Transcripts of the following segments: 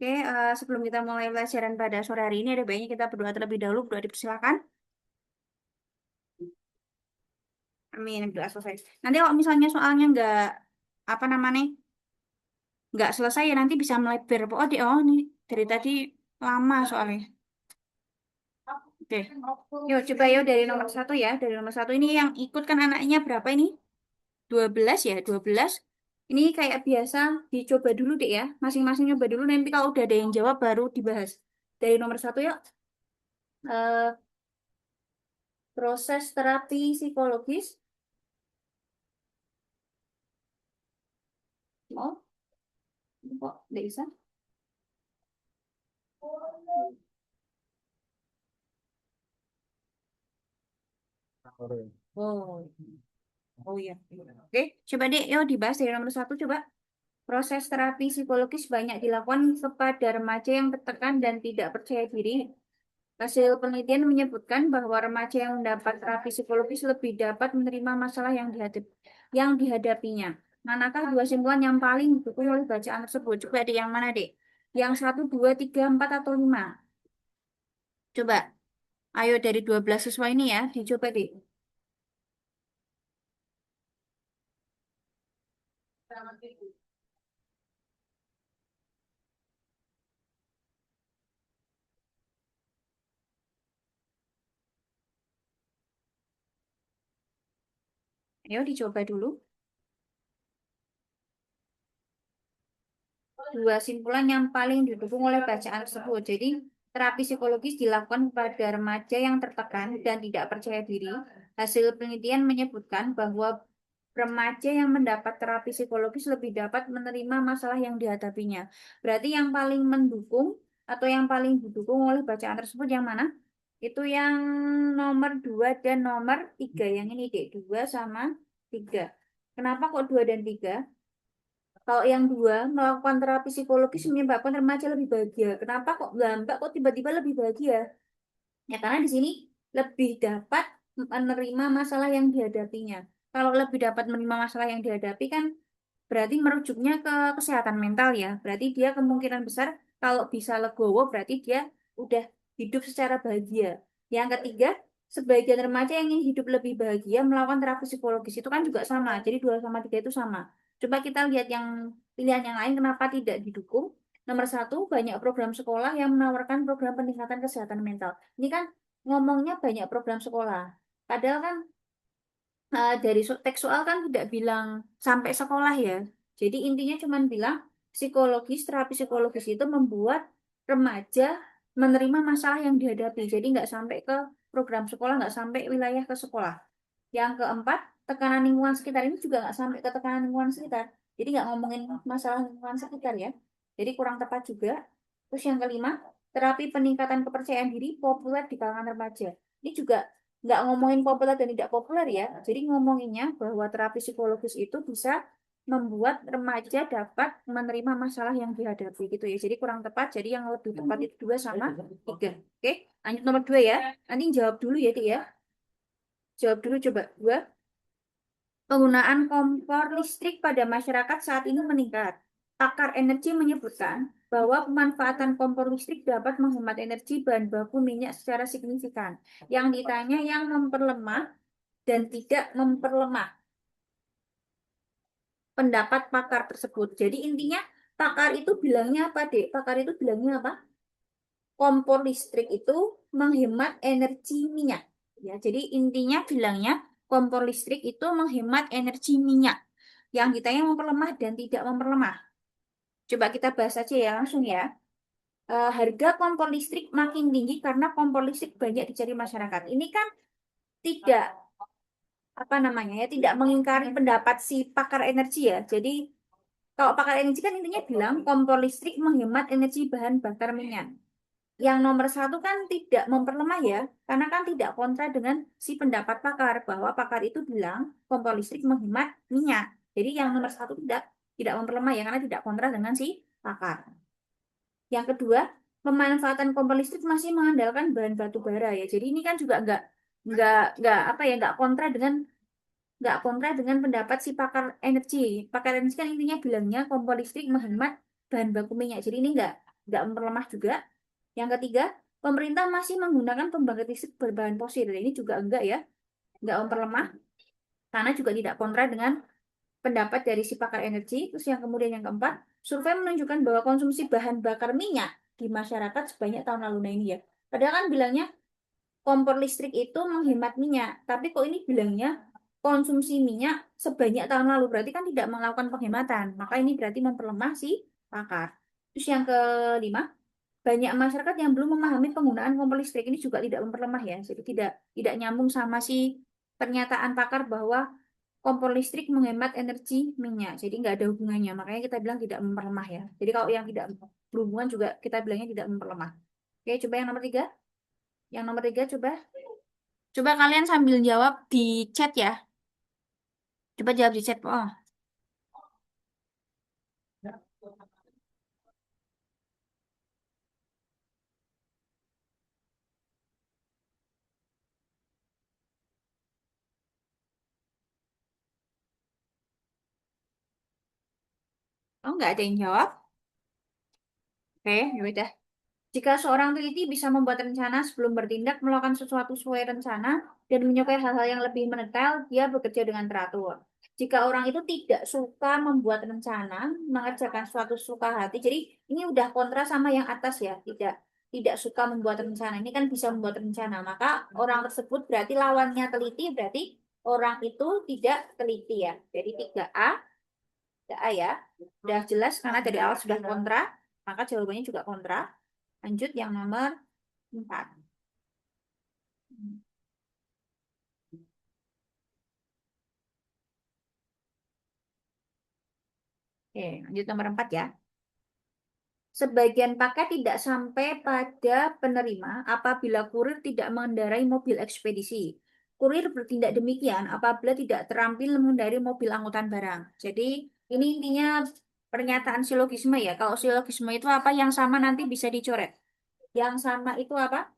Oke, sebelum kita mulai pelajaran pada sore hari ini, ada baiknya kita berdoa terlebih dahulu. Berdoa dipersilakan. Amin. Doa selesai. Nanti kalau misalnya soalnya nggak apa namanya nggak selesai ya nanti bisa melebar. Oh ini dari tadi lama soalnya. Oke. Yuk coba yuk dari nomor satu ya. Dari nomor satu ini yang ikut kan anaknya berapa ini? 12 ya, 12. Ini kayak biasa dicoba dulu deh ya. Masing-masing coba dulu. Nanti kalau udah ada yang jawab baru dibahas. Dari nomor satu yuk. Eh, proses terapi psikologis. Oh, kok nggak bisa? Oh, oh iya. Oke, coba deh, yuk dibahas dari nomor satu. Coba proses terapi psikologis banyak dilakukan kepada remaja yang tertekan dan tidak percaya diri. Hasil penelitian menyebutkan bahwa remaja yang mendapat terapi psikologis lebih dapat menerima masalah yang dihadapinya. Manakah dua simpulan yang paling didukung oleh bacaan tersebut? Coba deh yang mana deh? Yang satu, dua, tiga, empat atau lima? Coba, ayo dari 12 siswa ini ya, dicoba deh. Ayo dicoba dulu. Dua simpulan yang paling didukung oleh bacaan tersebut. Jadi, terapi psikologis dilakukan kepada remaja yang tertekan dan tidak percaya diri. Hasil penelitian menyebutkan bahwa remaja yang mendapat terapi psikologis lebih dapat menerima masalah yang dihadapinya. Berarti yang paling mendukung atau yang paling didukung oleh bacaan tersebut yang mana? Itu yang nomor 2 dan nomor 3. Yang ini deh, 2 sama 3. Kenapa kok 2 dan 3? Kalau yang dua, melakukan terapi psikologis menyebabkan remaja lebih bahagia. Kenapa kok Mbak kok tiba-tiba lebih bahagia? Ya karena di sini lebih dapat menerima masalah yang dihadapinya. Kalau lebih dapat menerima masalah yang dihadapi kan berarti merujuknya ke kesehatan mental ya. Berarti dia kemungkinan besar kalau bisa legowo berarti dia udah hidup secara bahagia. Yang ketiga, sebagian remaja yang ingin hidup lebih bahagia melakukan terapi psikologis itu kan juga sama. Jadi 2 sama 3 itu sama. Coba kita lihat yang pilihan yang lain kenapa tidak didukung. Nomor satu, banyak program sekolah yang menawarkan program peningkatan kesehatan mental. Ini kan ngomongnya banyak program sekolah. Padahal kan dari tekstual kan tidak bilang sampai sekolah ya. Jadi intinya cuma bilang terapi psikologis itu membuat remaja menerima masalah yang dihadapi. Jadi nggak sampai ke program sekolah, nggak sampai wilayah ke sekolah. Yang keempat, tekanan lingkungan sekitar ini juga nggak sampai ke tekanan lingkungan sekitar. Jadi nggak ngomongin masalah lingkungan sekitar ya. Jadi kurang tepat juga. Terus yang kelima, terapi peningkatan kepercayaan diri populer di kalangan remaja. Ini juga nggak ngomongin populer dan tidak populer ya. Jadi ngomonginnya bahwa terapi psikologis itu bisa membuat remaja dapat menerima masalah yang dihadapi gitu ya. Jadi kurang tepat. Jadi yang lebih tepat itu 2 sama 3. Oke, lanjut nomor 2 ya. Nanti jawab dulu ya, Dik ya. Jawab dulu coba. 2. Penggunaan kompor listrik pada masyarakat saat ini meningkat. Pakar energi menyebutkan bahwa pemanfaatan kompor listrik dapat menghemat energi bahan baku minyak secara signifikan. Yang ditanya yang memperlemah dan tidak memperlemah pendapat pakar tersebut. Jadi intinya pakar itu bilangnya apa, Dek? Pakar itu bilangnya apa? Kompor listrik itu menghemat energi minyak. Ya, jadi intinya bilangnya kompor listrik itu menghemat energi minyak. Yang ditanya memperlemah dan tidak memperlemah. Coba kita bahas aja ya langsung ya. Harga kompor listrik makin tinggi karena kompor listrik banyak dicari masyarakat. Ini kan tidak apa namanya ya, tidak mengingkari pendapat si pakar energi ya. Jadi kalau pakar energi kan intinya bilang kompor listrik menghemat energi bahan bakar minyak. Yang nomor satu kan tidak memperlemah ya, karena kan tidak kontra dengan si pendapat pakar bahwa pakar itu bilang kompor listrik menghemat minyak. Jadi yang nomor satu tidak memperlemah ya, karena tidak kontra dengan si pakar. Yang kedua, pemanfaatan kompor listrik masih mengandalkan bahan batu bara ya. Jadi ini kan juga nggak apa ya nggak kontra dengan pendapat si pakar energi. Pakar energi kan intinya bilangnya kompor listrik menghemat bahan baku minyak. Jadi ini nggak memperlemah juga. Yang ketiga, pemerintah masih menggunakan pembangkit listrik berbahan fosil. Ini juga enggak ya, nggak memperlemah karena juga tidak kontra dengan pendapat dari si pakar energi. Terus yang kemudian yang keempat, survei menunjukkan bahwa konsumsi bahan bakar minyak di masyarakat sebanyak tahun lalu. Nah ini ya, padahal kan bilangnya kompor listrik itu menghemat minyak, tapi kok ini bilangnya konsumsi minyak sebanyak tahun lalu, berarti kan tidak melakukan penghematan. Maka ini berarti memperlemah si pakar. Terus yang kelima, banyak masyarakat yang belum memahami penggunaan kompor listrik, ini juga tidak memperlemah ya. Jadi tidak nyambung sama si pernyataan pakar bahwa kompor listrik menghemat energi minyak. Jadi nggak ada hubungannya. Makanya kita bilang tidak memperlemah ya. Jadi kalau yang tidak berhubungan juga kita bilangnya tidak memperlemah. Oke, coba yang nomor tiga. Yang nomor tiga coba. Coba kalian sambil jawab di chat ya. Coba jawab di chat. Oh, oh nggak ada yang jawab. Oke, ya udah. Jika seorang teliti bisa membuat rencana sebelum bertindak melakukan sesuatu sesuai rencana dan menyukai hal-hal yang lebih mendetail, dia bekerja dengan teratur. Jika orang itu tidak suka membuat rencana, mengerjakan suatu suka hati, jadi ini udah kontra sama yang atas ya, tidak suka membuat rencana. Ini kan bisa membuat rencana, maka orang tersebut berarti lawannya teliti, berarti orang itu tidak teliti ya. Jadi 3A, 3A ya. Udah jelas karena dari awal sudah kontra, maka jawabannya juga kontra. Lanjut yang nomor 4. Oke, lanjut nomor 4 ya. Sebagian paket tidak sampai pada penerima apabila kurir tidak mengendarai mobil ekspedisi. Kurir bertindak demikian apabila tidak terampil mengendarai mobil angkutan barang. Jadi ini intinya pernyataan silogisme ya. Kalau silogisme itu apa yang sama nanti bisa dicoret. Yang sama itu apa?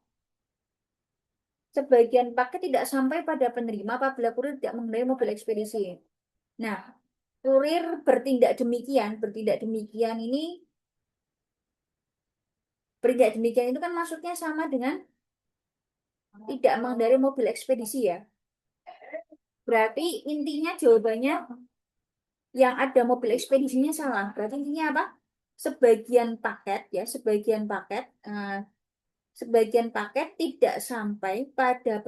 Sebagian paket tidak sampai pada penerima apabila kurir tidak mengendarai mobil ekspedisi. Nah, kurir bertindak demikian ini, bertindak demikian itu kan maksudnya sama dengan tidak mengendarai mobil ekspedisi ya. Berarti intinya jawabannya yang ada mobil ekspedisinya salah. Berarti intinya apa? Sebagian paket ya, sebagian paket tidak sampai pada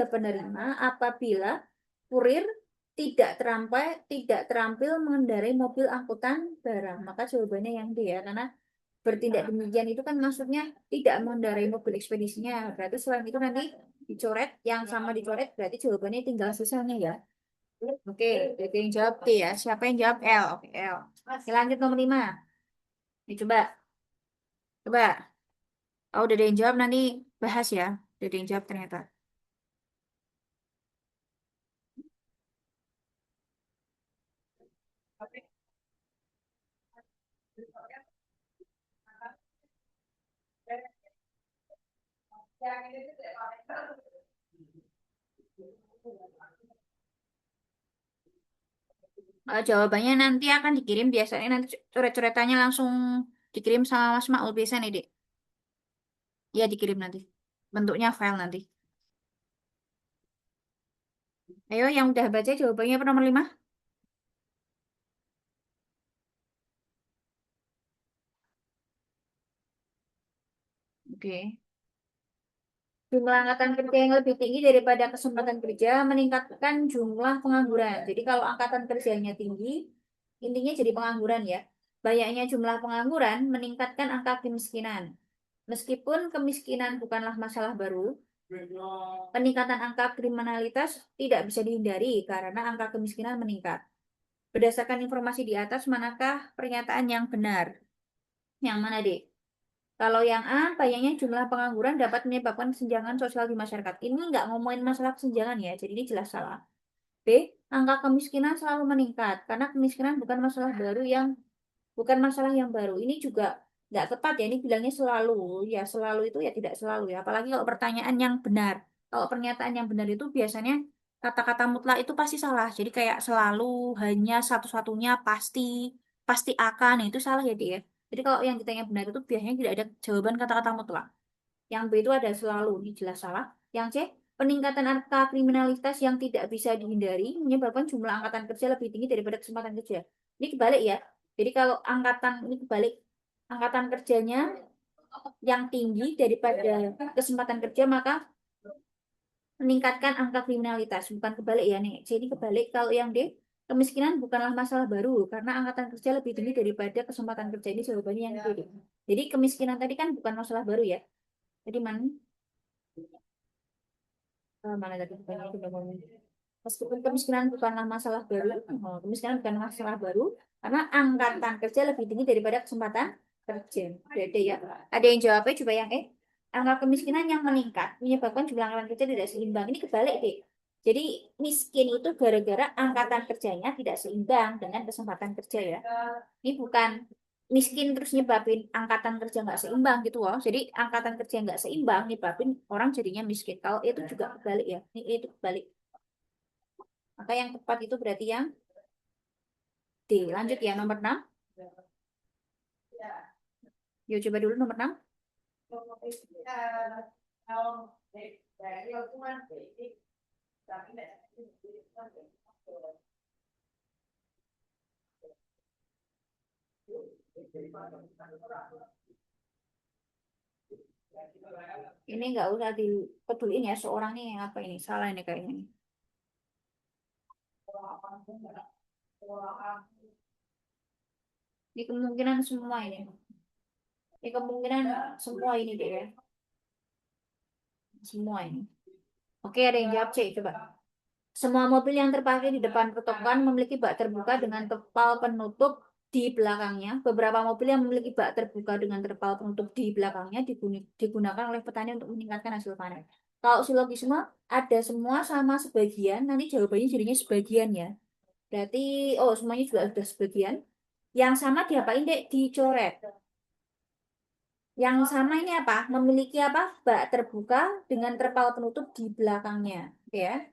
penerima apabila kurir tidak terampil mengendarai mobil angkutan barang. Maka jawabannya yang D ya, karena bertindak demikian itu kan maksudnya tidak mengendarai mobil ekspedisinya. Berarti selain itu nanti dicoret, yang sama dicoret, berarti jawabannya tinggal sisanya ya. Oke, jadi yang jawab T ya. Siapa yang jawab L? Oke, L. Oke, lanjut nomor 5. Nih, coba. Oh, udah ada yang jawab, nanti bahas ya. Udah ada yang jawab ternyata. Jawabannya nanti akan dikirim, biasanya nanti coret-coretannya langsung dikirim sama Mas Maul biasa nih, Dek. Iya, dikirim nanti. Bentuknya file nanti. Ayo, yang udah baca jawabannya apa nomor 5? Oke. Jumlah angkatan kerja yang lebih tinggi daripada kesempatan kerja meningkatkan jumlah pengangguran. Jadi kalau angkatan kerjanya tinggi, intinya jadi pengangguran ya. Banyaknya jumlah pengangguran meningkatkan angka kemiskinan. Meskipun kemiskinan bukanlah masalah baru, peningkatan angka kriminalitas tidak bisa dihindari karena angka kemiskinan meningkat. Berdasarkan informasi di atas, manakah pernyataan yang benar? Yang mana, Dek? Kalau yang A, banyaknya jumlah pengangguran dapat menyebabkan kesenjangan sosial di masyarakat. Ini nggak ngomongin masalah kesenjangan ya, jadi ini jelas salah. B, angka kemiskinan selalu meningkat karena kemiskinan bukan masalah yang baru. Ini juga nggak tepat ya, ini bilangnya selalu. Ya selalu itu ya tidak selalu ya. Apalagi kalau pertanyaan yang benar. Kalau pernyataan yang benar itu biasanya kata-kata mutlak itu pasti salah. Jadi kayak selalu, hanya, satu-satunya, pasti, pasti akan, itu salah ya dia. Jadi kalau yang ditanya benar itu biasanya tidak ada jawaban kata-kata mutlak. Yang B itu ada selalu, ini jelas salah. Yang C, peningkatan angka kriminalitas yang tidak bisa dihindari menyebabkan jumlah angkatan kerja lebih tinggi daripada kesempatan kerja. Ini kebalik ya. Jadi kalau angkatan ini kebalik, angkatan kerjanya yang tinggi daripada kesempatan kerja, maka meningkatkan angka kriminalitas. Bukan kebalik ya nih. C ini kebalik. Kalau yang D, kemiskinan bukanlah masalah baru karena angkatan kerja lebih tinggi daripada kesempatan kerja. Ini jawabannya yang D. Jadi kemiskinan tadi kan bukan masalah baru ya. Jadi mana? Mana tadi bukannya itu udah ngomong. Meskipun kemiskinan bukanlah masalah baru, kemiskinan bukan masalah baru karena angkatan kerja lebih tinggi daripada kesempatan kerja. Beda ya. Ada yang jawabnya coba yang angka kemiskinan yang meningkat menyebabkan jumlah angkatan kerja tidak seimbang. Ini kebalik deh. Jadi miskin itu gara-gara angkatan kerjanya tidak seimbang dengan kesempatan kerja ya. Ini bukan miskin terus nyebabin angkatan kerja nggak seimbang gitu loh. Jadi angkatan kerja nggak seimbang nyebabin orang jadinya miskin. Kalau itu juga kebalik ya. Ini itu kebalik. Maka yang tepat itu berarti yang D. Lanjut ya nomor 6. Yuk coba dulu nomor 6. Ini nggak usah dipeduliin ya seorang nih apa ini salah ini kayaknya. Ini kemungkinan semua ini. Ini kemungkinan semua ini deh ya. Semua ini. Oke, ada yang jawab C coba. Semua mobil yang terparkir di depan pertokoan memiliki bak terbuka dengan terpal penutup di belakangnya. Beberapa mobil yang memiliki bak terbuka dengan terpal penutup di belakangnya digunakan oleh petani untuk meningkatkan hasil panen. Kalau silogisme ada semua sama sebagian, nanti jawabannya jadinya sebagian ya. Berarti, oh semuanya juga sudah sebagian. Yang sama diapain dek? Dicoret. Yang sama ini apa? Memiliki apa? Bak terbuka dengan terpal penutup di belakangnya. Ya.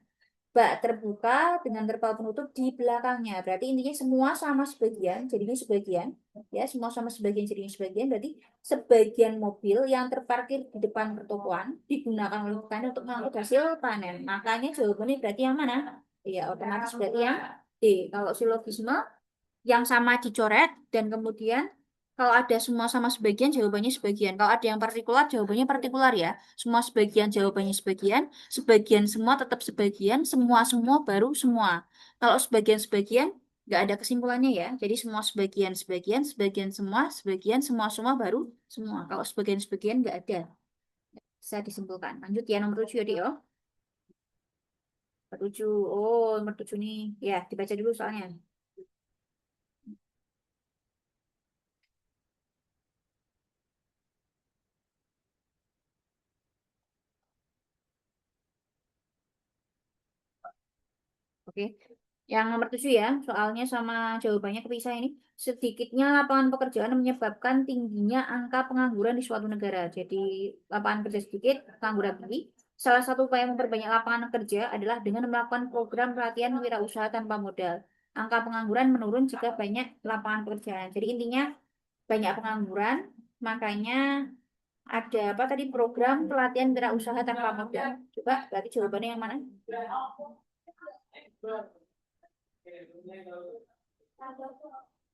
Bak terbuka dengan terpal penutup di belakangnya. Berarti intinya semua sama sebagian, jadinya sebagian. Ya, semua sama sebagian, jadinya sebagian. Berarti sebagian mobil yang terparkir di depan pertokoan digunakan oleh petani untuk mengangkut hasil panen. Makanya jawabannya berarti yang mana? Iya, otomatis berarti yang D. Kalau silogisme yang sama dicoret dan kemudian kalau ada semua sama sebagian jawabannya sebagian. Kalau ada yang partikular jawabannya partikular ya. Semua sebagian jawabannya sebagian, sebagian semua tetap sebagian, semua semua baru semua. Kalau sebagian sebagian nggak ada kesimpulannya ya. Jadi semua sebagian sebagian, sebagian semua, sebagian semua semua baru semua. Kalau sebagian sebagian nggak ada. Bisa disimpulkan. Lanjut ya nomor 7 ya, Dik, oh. Nomor 7. Oh, nomor 7 nih. Ya, dibaca dulu soalnya. Oke. Yang nomor 7 ya, soalnya sama jawabannya kepisah ini. Sedikitnya lapangan pekerjaan menyebabkan tingginya angka pengangguran di suatu negara. Jadi lapangan kerja sedikit, pengangguran tinggi. Salah satu upaya memperbanyak lapangan kerja adalah dengan melakukan program pelatihan wirausaha tanpa modal. Angka pengangguran menurun jika banyak lapangan pekerjaan. Jadi intinya banyak pengangguran, makanya ada apa tadi program pelatihan wirausaha tanpa modal. Coba berarti jawabannya yang mana?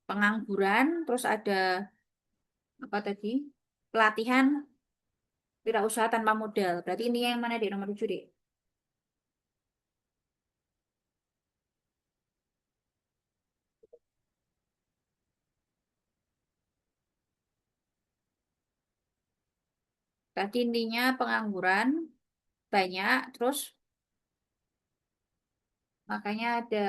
Pengangguran, terus ada apa tadi? Pelatihan wirausaha tanpa modal. Berarti ini yang mana di nomor 7 deh. Tadi intinya pengangguran banyak, terus makanya ada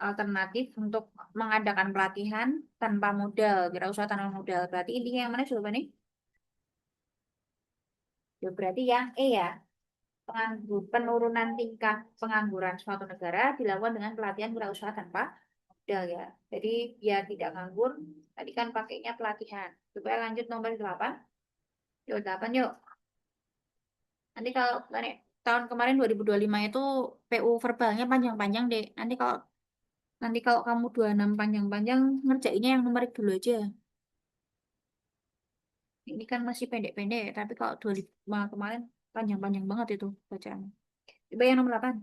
alternatif untuk mengadakan pelatihan tanpa modal, wirausaha tanpa modal. Berarti intinya yang mana jawabannya? Ya, berarti yang E ya. Penurunan tingkat pengangguran suatu negara dilakukan dengan pelatihan wirausaha tanpa modal ya. Jadi biar tidak nganggur, tadi kan pakainya pelatihan. Supaya lanjut nomor 8. Yuk 8 yuk. Nanti kalau tahun kemarin 2025 itu PU verbalnya panjang-panjang deh. Nanti kalau Nanti kalau kamu 26 panjang-panjang, ngerjainnya yang numerik dulu aja. Ini kan masih pendek-pendek, tapi kalau 25 kemarin panjang-panjang banget itu bacaan. Coba yang nomor 8.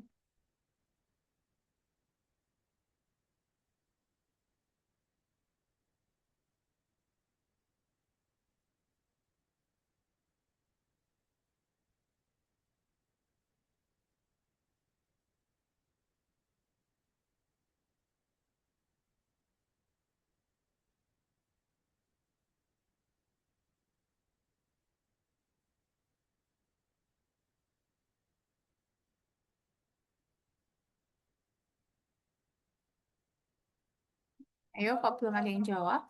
Ayo, kok belum ada yang jawab?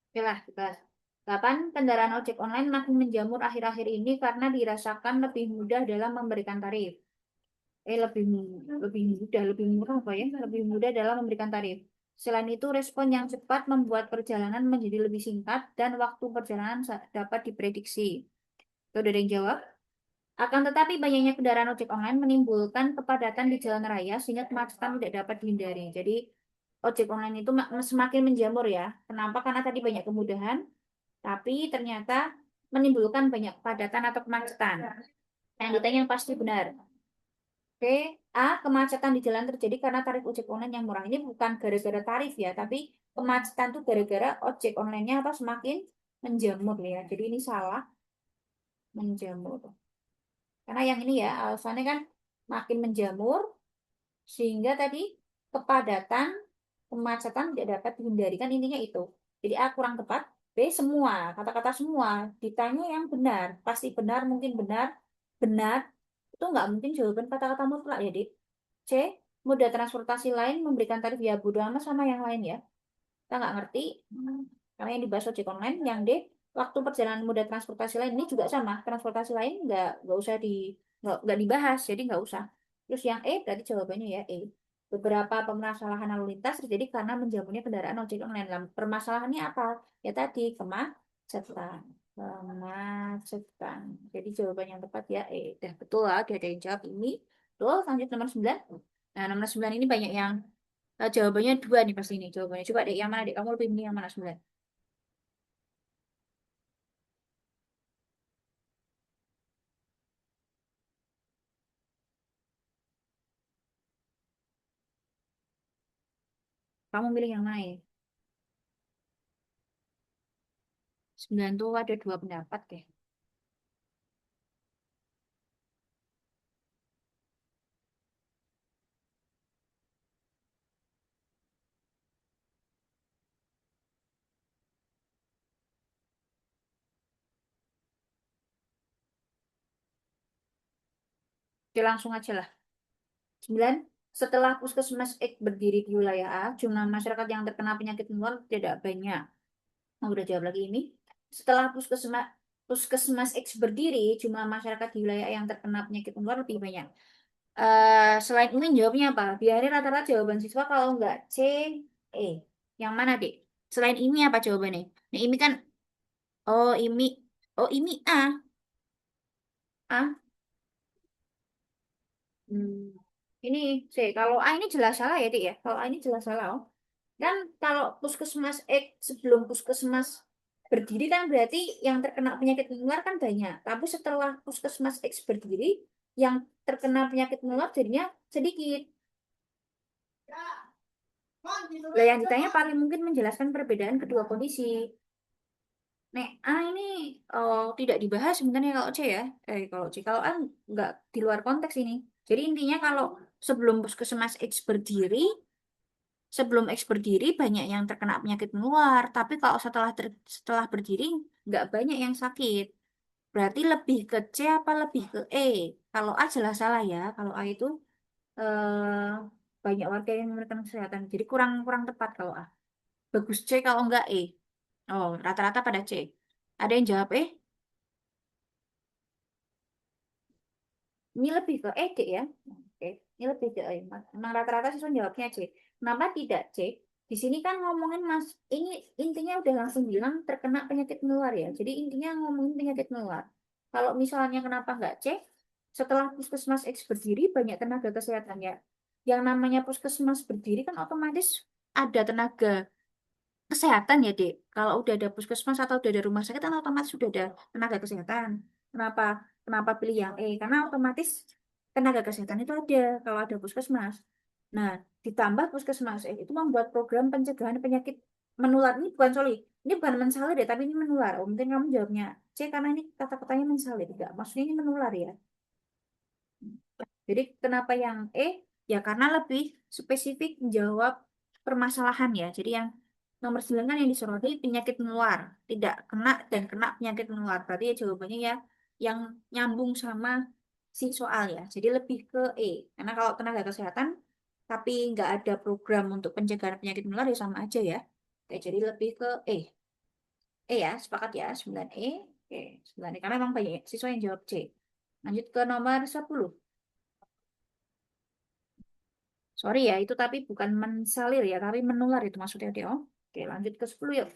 Oke lah, kita. 8. Kendaraan ojek online makin menjamur akhir-akhir ini karena dirasakan lebih mudah dalam memberikan tarif. Lebih mudah, lebih murah apa ya? Lebih mudah dalam memberikan tarif. Selain itu, respon yang cepat membuat perjalanan menjadi lebih singkat dan waktu perjalanan dapat diprediksi. Itu udah ada yang jawab? Akan tetapi banyaknya kendaraan ojek online menimbulkan kepadatan di jalan raya sehingga kemacetan tidak dapat dihindari. Jadi ojek online itu semakin menjamur ya. Kenapa? Karena tadi banyak kemudahan, tapi ternyata menimbulkan banyak kepadatan atau kemacetan. Yang ditanya yang pasti benar. Oke, A. Kemacetan di jalan terjadi karena tarif ojek online yang murah. Ini bukan gara-gara tarif ya, tapi kemacetan itu gara-gara ojek online-nya apa semakin menjamur ya. Jadi ini salah menjamur. Karena yang ini ya, alasannya kan makin menjamur, sehingga tadi kepadatan, kemacetan tidak dapat dihindari. Kan intinya itu. Jadi A kurang tepat, B semua, kata-kata semua. Ditanya yang benar, pasti benar, mungkin benar, benar. Itu nggak mungkin jawaban kata-kata mutlak ya, Dik. C, moda transportasi lain memberikan tarif ya bodo amat sama yang lain ya. Kita nggak ngerti, karena yang dibahas ojek online. Yang D, waktu perjalanan moda transportasi lain ini juga sama. Transportasi lain nggak usah nggak dibahas, jadi nggak usah. Terus yang E berarti jawabannya ya E. Beberapa permasalahan lalu lintas terjadi karena menjamurnya kendaraan ojek online. Permasalahannya apa? Ya tadi kemacetan. Kemacetan. Jadi jawaban yang tepat ya E. Dah betul lah, dia ada yang jawab ini. Betul, lanjut nomor 9. Nah, nomor 9 ini banyak yang jawabannya dua nih pasti ini jawabannya. Coba deh yang mana deh? Kamu lebih milih yang mana sebenarnya? Kamu milih yang mana ya? 9 tuh ada dua pendapat deh. Oke, langsung aja lah. 9. Setelah Puskesmas X berdiri di wilayah A, jumlah masyarakat yang terkena penyakit menular tidak banyak. Mau udah jawab lagi ini. Setelah Puskesmas X berdiri, jumlah masyarakat di wilayah A yang terkena penyakit menular lebih banyak. Selain ini jawabnya apa? Biarin rata-rata jawaban siswa kalau nggak C, E. Yang mana, Dek? Selain ini apa jawabannya? Nah, ini kan ini ini A. A. Hmm. Ini C. Kalau A ini jelas salah ya, Dik ya. Kalau A ini jelas salah. Oh. Dan kalau Puskesmas X sebelum Puskesmas berdiri kan berarti yang terkena penyakit menular kan banyak. Tapi setelah Puskesmas X berdiri, yang terkena penyakit menular jadinya sedikit. Lah yang ditanya paling mungkin menjelaskan perbedaan kedua kondisi. Nek A ini tidak dibahas sebenarnya kalau C ya. Kalau C, kalau A nggak di luar konteks ini. Jadi intinya kalau sebelum Puskesmas X berdiri, sebelum X berdiri banyak yang terkena penyakit menular. Tapi kalau setelah berdiri nggak banyak yang sakit. Berarti lebih ke C apa lebih ke E? Kalau A jelas salah ya. Kalau A itu eh, banyak warga yang memberikan kesehatan. Jadi kurang kurang tepat kalau A. Bagus C kalau nggak E. Oh, rata-rata pada C. Ada yang jawab E? Ini lebih ke ide ya. Oke. Ini lebih ke memang rata-rata siswa jawabnya C. Kenapa tidak C? Di sini kan ngomongin mas, ini intinya udah langsung bilang terkena penyakit menular ya. Jadi intinya ngomongin penyakit menular. Kalau misalnya kenapa nggak cek, setelah puskesmas X berdiri banyak tenaga kesehatan ya. Yang namanya puskesmas berdiri kan otomatis ada tenaga kesehatan ya, Dek. Kalau udah ada puskesmas atau udah ada rumah sakit kan otomatis sudah ada tenaga kesehatan. Kenapa? Kenapa pilih yang E? Karena otomatis tenaga kesehatan itu ada kalau ada puskesmas. Nah, ditambah puskesmas E itu membuat program pencegahan penyakit menular. Ini bukan sorry, ini bukan mensalir ya, tapi ini menular. Oh, mungkin kamu jawabnya C karena ini kata-katanya mensalir. Tidak, maksudnya ini menular ya. Jadi kenapa yang E? Ya karena lebih spesifik menjawab permasalahan ya. Jadi yang nomor 9 kan yang disoroti penyakit menular. Tidak kena dan kena penyakit menular. Berarti ya jawabannya ya yang nyambung sama si soal ya. Jadi lebih ke E. Karena kalau tenaga kesehatan tapi nggak ada program untuk pencegahan penyakit menular ya sama aja ya. Oke, jadi lebih ke E. E ya, sepakat ya, 9E. Oke, 9E. Karena memang banyak siswa yang jawab C. Lanjut ke nomor 10. Sorry ya, itu tapi bukan mensalir ya, tapi menular itu maksudnya Deo. Oke, lanjut ke 10 yuk.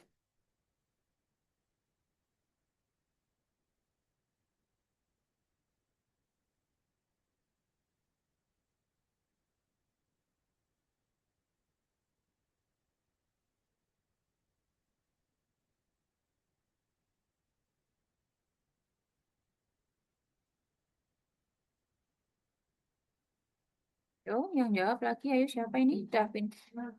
Yo, yang jawab lagi, ayo siapa ini?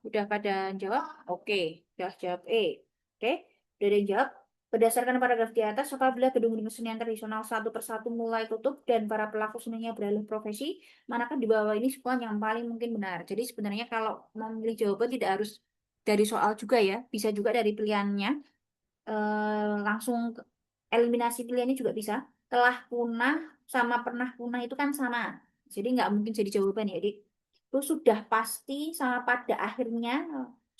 Udah pada jawab? Oke, udah jawab E. Oke, udah ada yang jawab. Berdasarkan paragraf di atas, apabila gedung-gedung kesenian tradisional satu persatu mulai tutup dan para pelaku seninya beralih profesi, manakah di bawah ini sebuah yang paling mungkin benar? Jadi sebenarnya kalau memilih jawaban tidak harus dari soal juga ya, bisa juga dari pilihannya. Langsung eliminasi pilihannya juga bisa. Telah punah sama pernah punah itu kan sama. Jadi nggak mungkin jadi jawaban ya. Jadi itu sudah pasti sama pada akhirnya,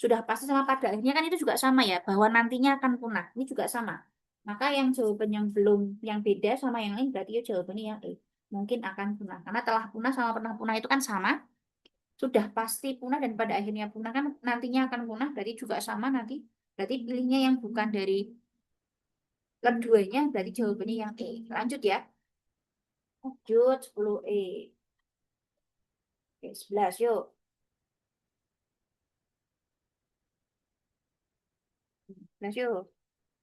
sudah pasti sama pada akhirnya kan itu juga sama ya, bahwa nantinya akan punah. Ini juga sama. Maka yang jawaban yang belum, yang beda sama yang lain berarti ya jawabannya yang E. Mungkin akan punah. Karena telah punah sama pernah punah itu kan sama. Sudah pasti punah dan pada akhirnya punah kan nantinya akan punah berarti juga sama nanti. Berarti pilihnya yang bukan dari keduanya berarti jawabannya yang E. Lanjut ya. Lanjut 10E. Oke, 11 yuk. 11 yuk.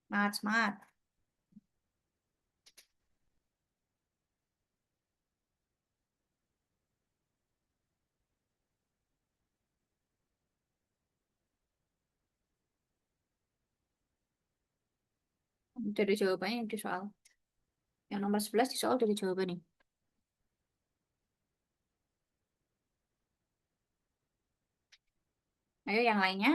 Semangat, semangat. Udah ada jawabannya di soal. Yang nomor 11 di soal udah ada jawabannya. Ayo yang lainnya.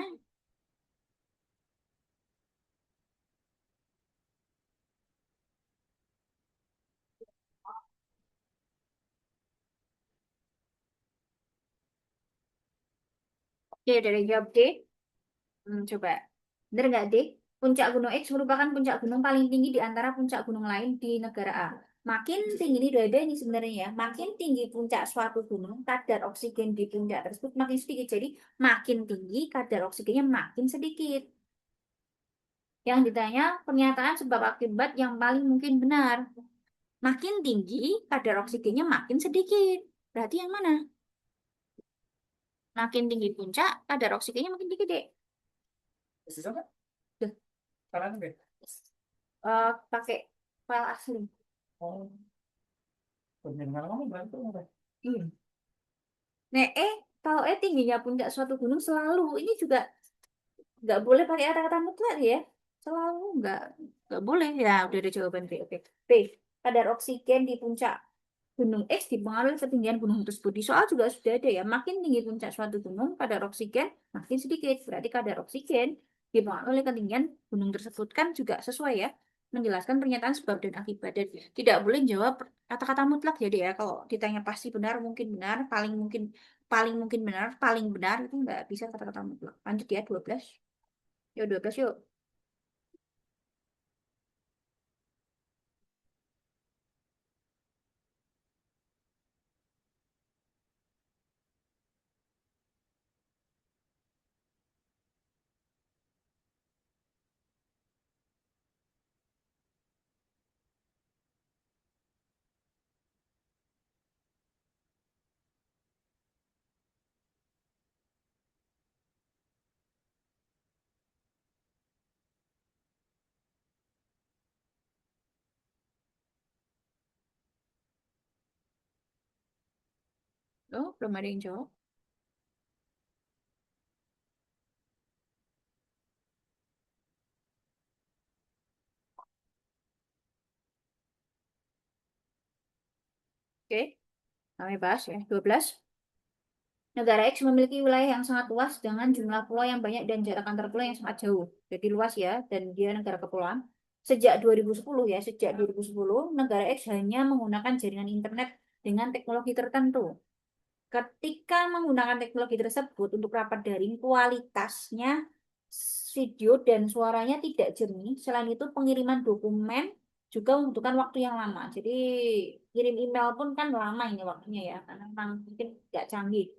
Oke, udah ada yang jawab D. Coba. Bener nggak D? Puncak Gunung X merupakan puncak gunung paling tinggi di antara puncak gunung lain di negara A. Makin tinggi, ini udah ada ini sebenarnya ya. Makin tinggi puncak suatu gunung, kadar oksigen di puncak tersebut makin sedikit. Jadi makin tinggi, kadar oksigennya makin sedikit. Yang ditanya pernyataan sebab akibat yang paling mungkin benar. Makin tinggi, kadar oksigennya makin sedikit. Berarti yang mana? Makin tinggi puncak, kadar oksigennya makin dikit, Dek. Duh, pakai file asli. Hmm. Nah, kalau tingginya puncak suatu gunung selalu, ini juga nggak boleh pakai kata-kata mutlak ya. Selalu nggak boleh. Ya, udah ada jawaban B. Oke. B. Kadar oksigen di puncak Gunung X dipengaruhi ketinggian gunung tersebut. Di soal juga sudah ada ya, makin tinggi puncak suatu gunung, kadar oksigen makin sedikit. Berarti kadar oksigen dipengaruhi oleh ketinggian gunung tersebut kan juga sesuai ya, menjelaskan pernyataan sebab dan akibat. Dan tidak boleh jawab kata-kata mutlak jadi ya. Kalau ditanya pasti benar, paling mungkin benar, paling benar itu nggak bisa kata-kata mutlak. Lanjut ya 12. Yuk 12 yuk. Oh, belum ada yang jawab. Oke, kami bahas ya. 12. Negara X memiliki wilayah yang sangat luas dengan jumlah pulau yang banyak dan jarak antar pulau yang sangat jauh. Jadi luas ya, dan dia negara kepulauan. Sejak 2010 ya, sejak 2010 negara X hanya menggunakan jaringan internet dengan teknologi tertentu. Ketika menggunakan teknologi tersebut untuk rapat daring, kualitasnya video dan suaranya tidak jernih. Selain itu, pengiriman dokumen juga membutuhkan waktu yang lama. Jadi, kirim email pun kan lama ini waktunya ya, karena memang mungkin nggak canggih.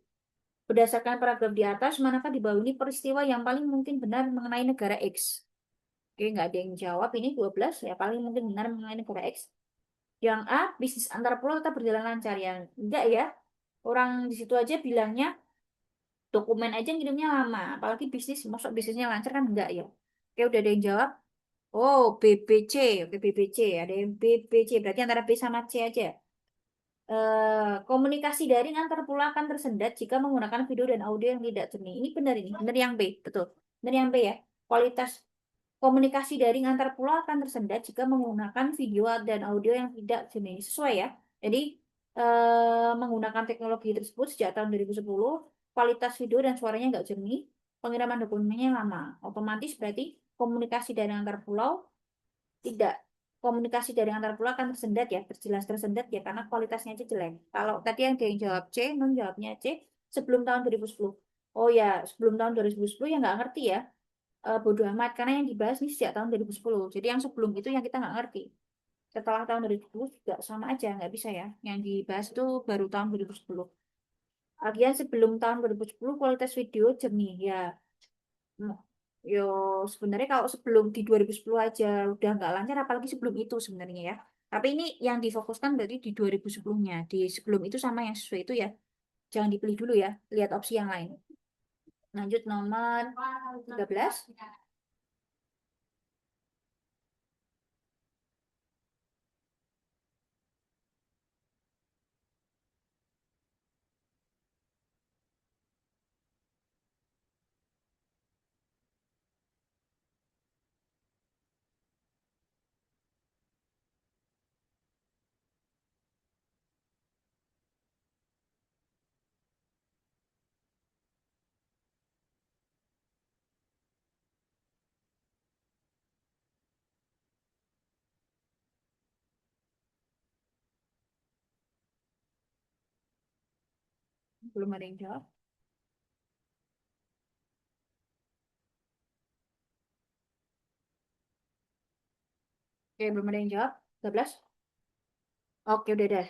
Berdasarkan paragraf di atas, manakah di bawah ini peristiwa yang paling mungkin benar mengenai negara X? Oke, nggak ada yang jawab. Ini 12 ya, paling mungkin benar mengenai negara X. Yang A, bisnis antar pulau tetap berjalan lancar. Yang enggak ya, orang di situ aja bilangnya dokumen aja ngirimnya lama. Apalagi bisnis, masuk bisnisnya lancar kan enggak ya. Oke, udah ada yang jawab. Oh, BBC. Oke, BBC. Ada yang BBC. Berarti antara B sama C aja. Komunikasi daring antar pulau akan tersendat jika menggunakan video dan audio yang tidak jernih. Ini benar ini. Benar yang B. Betul. Benar yang B ya. Kualitas komunikasi daring antar pulau akan tersendat jika menggunakan video dan audio yang tidak jernih. Sesuai ya. Jadi, menggunakan teknologi tersebut sejak tahun 2010, kualitas video dan suaranya nggak jernih, pengiriman dokumennya lama. Otomatis berarti komunikasi daring antar pulau tidak komunikasi dari antar pulau akan tersendat ya, terjelas tersendat ya karena kualitasnya aja jelek. Kalau tadi yang dia yang jawab C, non jawabnya C sebelum tahun 2010. Oh ya, sebelum tahun 2010 ya nggak ngerti ya. Bodoh amat karena yang dibahas ini sejak tahun 2010. Jadi yang sebelum itu yang kita nggak ngerti. Setelah tahun 2010 juga sama aja nggak bisa ya. Yang dibahas itu baru tahun 2010. Lagian sebelum tahun 2010 kualitas video jernih ya. Hmm. Yo, sebenarnya kalau sebelum di 2010 aja udah nggak lancar, apalagi sebelum itu sebenarnya ya. Tapi ini yang difokuskan berarti di 2010-nya. Di sebelum itu sama yang sesuai itu ya. Jangan dipilih dulu ya. Lihat opsi yang lain. Lanjut nomor 13. Belum ada yang jawab. Oke, belum ada yang jawab. 13. Oke, udah deh.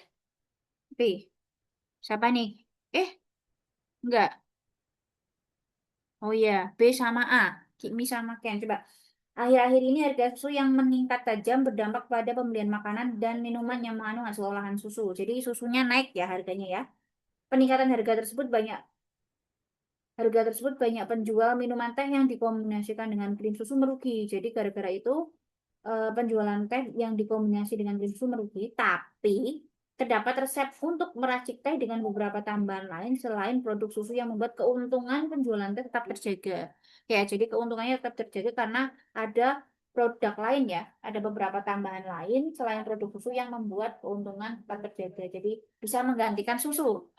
B. Siapa nih? Eh, enggak. Oh iya, B sama A. Kimi sama Ken. Coba. Akhir-akhir ini harga susu yang meningkat tajam berdampak pada pembelian makanan dan minuman yang mengandung hasil olahan susu. Jadi susunya naik ya harganya ya. Peningkatan harga tersebut banyak penjual minuman teh yang dikombinasikan dengan krim susu merugi. Jadi gara-gara itu penjualan teh yang dikombinasi dengan krim susu merugi. Tapi terdapat resep untuk meracik teh dengan beberapa tambahan lain selain produk susu yang membuat keuntungan penjualan teh tetap terjaga. Ya, jadi keuntungannya tetap terjaga karena ada produk lain ya, ada beberapa tambahan lain selain produk susu yang membuat keuntungan tetap terjaga. Jadi bisa menggantikan susu.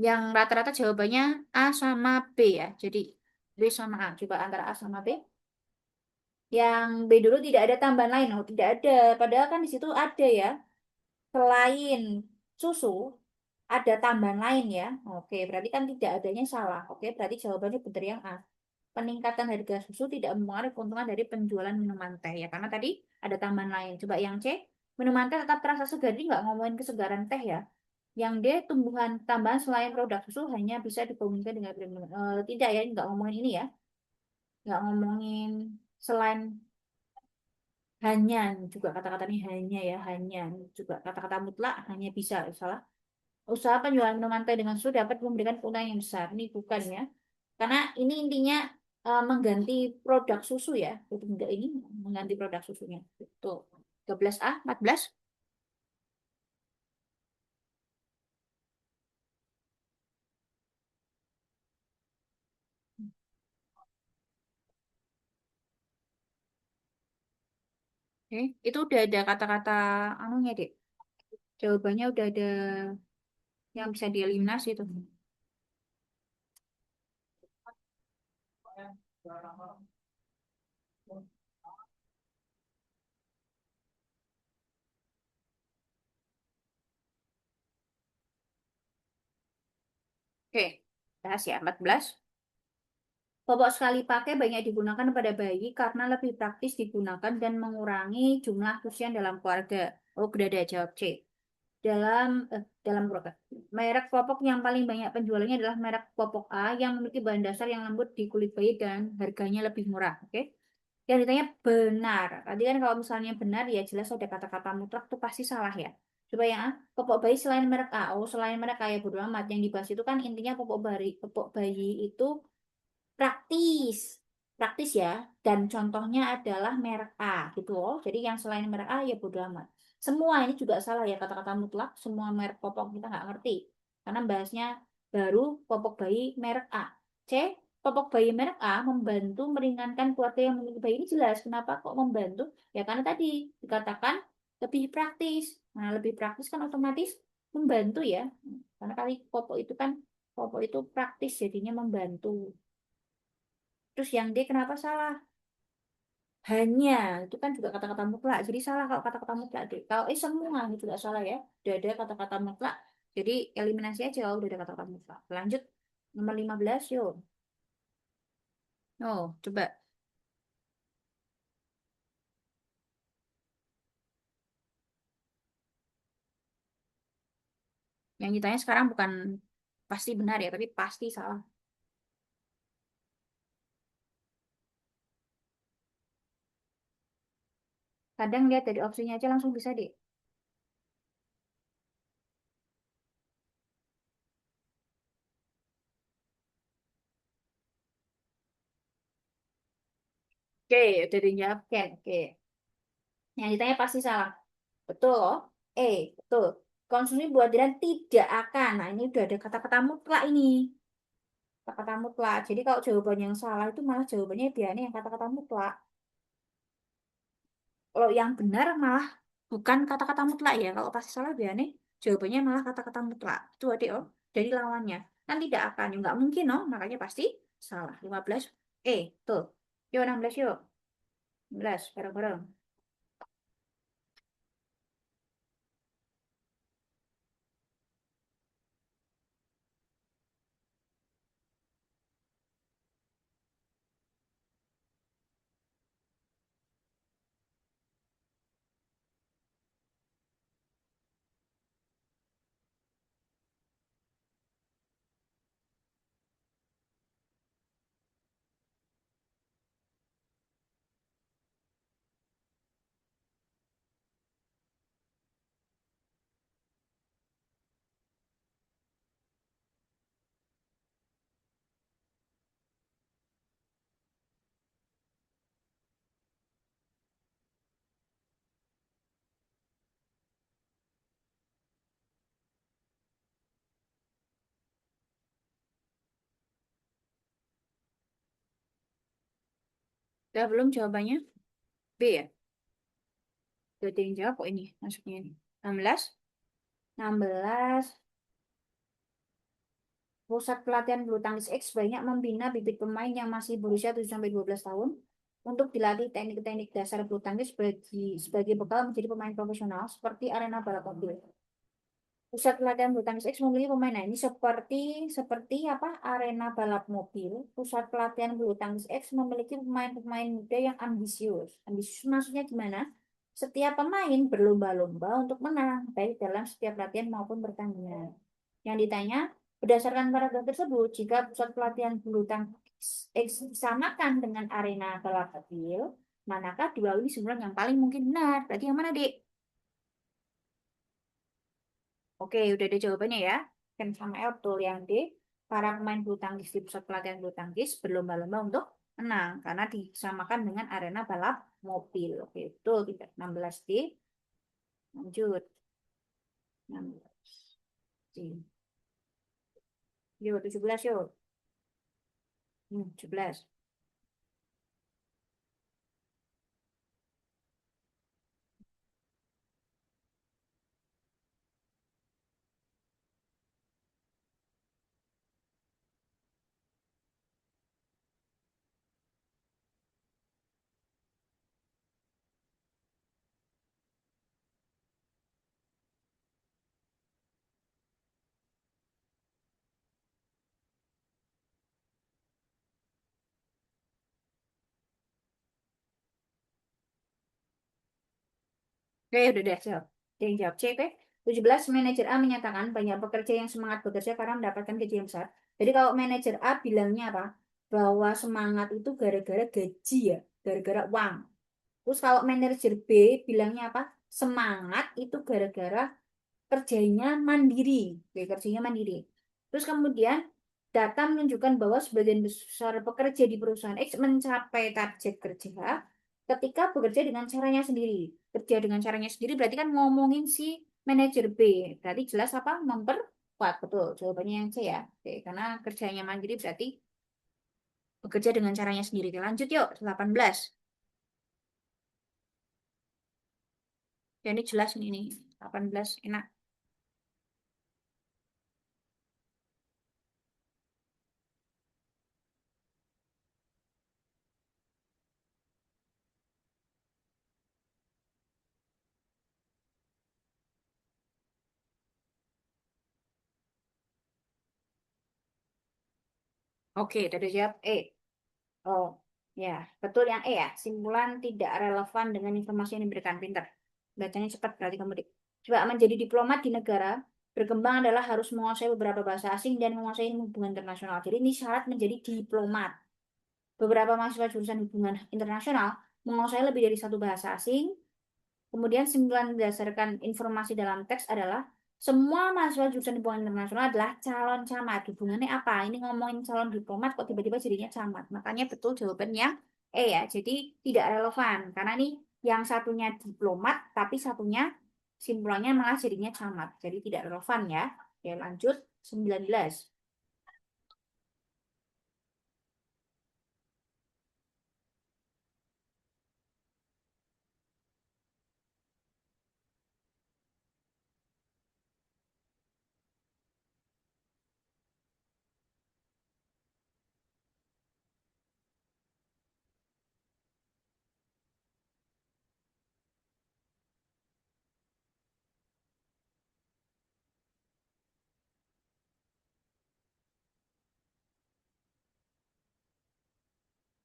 Yang rata-rata jawabannya A sama B ya. Jadi B sama A. Coba antara A sama B. Yang B dulu tidak ada tambahan lain. Oh, tidak ada. Padahal kan di situ ada ya. Selain susu, ada tambahan lain ya. Oke, berarti kan tidak adanya salah. Oke, berarti jawabannya benar yang A. Peningkatan harga susu tidak mempengaruhi keuntungan dari penjualan minuman teh ya. Karena tadi ada tambahan lain. Coba yang C. Minuman teh tetap terasa segar. Ini nggak ngomongin kesegaran teh ya. Yang D, tumbuhan tambahan selain produk susu hanya bisa dikombinasikan dengan premium. Tidak ya, nggak ngomongin ini ya. Nggak ngomongin selain hanya, juga kata-katanya hanya ya, hanya. Juga kata-kata mutlak hanya bisa. Salah. Usaha penjualan minuman teh dengan susu dapat memberikan keuntungan yang besar. Ini bukan ya. Karena ini intinya mengganti produk susu ya. Itu enggak ini mengganti produk susunya. Betul. 13A, 14. Oke, itu udah ada kata-kata anunya, Dek. Jawabannya udah ada yang bisa dieliminasi itu. Oke, bahas ya. 14. Popok sekali pakai banyak digunakan pada bayi karena lebih praktis digunakan dan mengurangi jumlah usian dalam keluarga. Oh, udah ada jawab C. Dalam keluarga. Merek popok yang paling banyak penjualannya adalah merek popok A yang memiliki bahan dasar yang lembut di kulit bayi dan harganya lebih murah. Oke. Yang ditanya benar. Tadi kan kalau misalnya benar ya jelas ada kata-kata mutlak tuh pasti salah ya. Coba yang A, popok bayi selain merek A. Oh, selain merek A ya bodo amat. Yang dibahas itu kan intinya popok bayi itu praktis. Praktis ya. Dan contohnya adalah merek A gitu loh. Jadi yang selain merek A ya bodo amat. Semua ini juga salah ya kata-kata mutlak. Semua merek popok kita nggak ngerti. Karena bahasnya baru popok bayi merek A. C. Popok bayi merek A membantu meringankan keluarga yang memiliki bayi ini jelas. Kenapa kok membantu? Ya karena tadi dikatakan lebih praktis. Nah lebih praktis kan otomatis membantu ya. Karena kali popok itu praktis jadinya membantu. Terus yang D kenapa salah? Hanya itu kan juga kata-kata mutlak. Jadi salah kalau kata-kata mutlak D. Kalau semua itu juga salah ya. Udah ada kata-kata mutlak. Jadi eliminasi aja kalau udah ada kata-kata mutlak. Lanjut nomor 15 yuk. Oh, coba. Yang ditanya sekarang bukan pasti benar ya, tapi pasti salah. Kadang lihat dari opsinya aja langsung bisa deh. Oke, udah dijawab Ken. Oke. Yang ditanya pasti salah. Betul loh. Betul. Konsumsi buah durian tidak akan. Nah, ini udah ada kata-kata mutlak ini. Kata-kata mutlak. Jadi kalau jawaban yang salah itu malah jawabannya biasanya yang kata-kata mutlak. Kalau yang benar malah bukan kata-kata mutlak ya. Kalau pasti salah biasanya jawabannya malah kata-kata mutlak. Itu adik oh. Dari lawannya. Kan tidak akan. Ya, nggak mungkin oh. Makanya pasti salah. 15. Tuh. Yuk 16 yuk. 16. Bareng-bareng. Udah belum jawabannya? B ya? Udah ada yang jawab kok ini. Masuknya ini. 16. 16. Pusat pelatihan bulu tangkis X banyak membina bibit pemain yang masih berusia 7 sampai 12 tahun untuk dilatih teknik-teknik dasar bulu tangkis sebagai bekal menjadi pemain profesional seperti arena balap mobil. Pusat pelatihan bulu tangkis X memiliki pemain. Nah, ini seperti apa? Arena balap mobil. Pusat pelatihan bulu tangkis X memiliki pemain-pemain muda yang ambisius. Ambisius maksudnya gimana? Setiap pemain berlomba-lomba untuk menang, baik dalam setiap latihan maupun pertandingan. Yang ditanya, berdasarkan paragraf tersebut, jika pusat pelatihan bulu tangkis X disamakan dengan arena balap mobil, manakah dua ini sebenarnya yang paling mungkin benar? Berarti yang mana, Dik? Oke, udah ada jawabannya ya. Ken sama L betul yang D. Para pemain bulu tangkis di pusat pelatihan bulu tangkis berlomba-lomba untuk menang karena disamakan dengan arena balap mobil. Oke, betul tidak 16 D. Lanjut. 16 D. Yuk, 17 yuk. 17. Oke, udah deh, jawab. Ada yang jawab C, oke. 17, manajer A menyatakan banyak pekerja yang semangat bekerja karena mendapatkan gaji yang besar. Jadi kalau manajer A bilangnya apa? Bahwa semangat itu gara-gara gaji ya, gara-gara uang. Terus kalau manajer B bilangnya apa? Semangat itu gara-gara kerjanya mandiri. Oke, kerjanya mandiri. Terus kemudian data menunjukkan bahwa sebagian besar pekerja di perusahaan X mencapai target kerja ketika bekerja dengan caranya sendiri. Kerja dengan caranya sendiri berarti kan ngomongin si manajer B. Berarti jelas apa? Memperkuat. Betul. Jawabannya yang C ya. Oke, karena kerjanya mandiri berarti bekerja dengan caranya sendiri. Oke, lanjut yuk. 18. Ya, ini jelas ini. 18 enak. Oke, udah jawab E. Oh, ya, betul yang E ya. Simpulan tidak relevan dengan informasi yang diberikan. Pinter. Bacanya cepat berarti kamu, Dik. Coba menjadi diplomat di negara berkembang adalah harus menguasai beberapa bahasa asing dan menguasai ilmu hubungan internasional. Jadi ini syarat menjadi diplomat. Beberapa mahasiswa jurusan hubungan internasional menguasai lebih dari satu bahasa asing. Kemudian simpulan berdasarkan informasi dalam teks adalah semua mahasiswa jurusan hubungan internasional adalah calon camat. Hubungannya apa? Ini ngomongin calon diplomat kok tiba-tiba jadinya camat. Makanya betul jawabannya E ya. Jadi tidak relevan karena nih yang satunya diplomat tapi satunya simpulannya malah jadinya camat. Jadi tidak relevan ya. Oke, lanjut 19.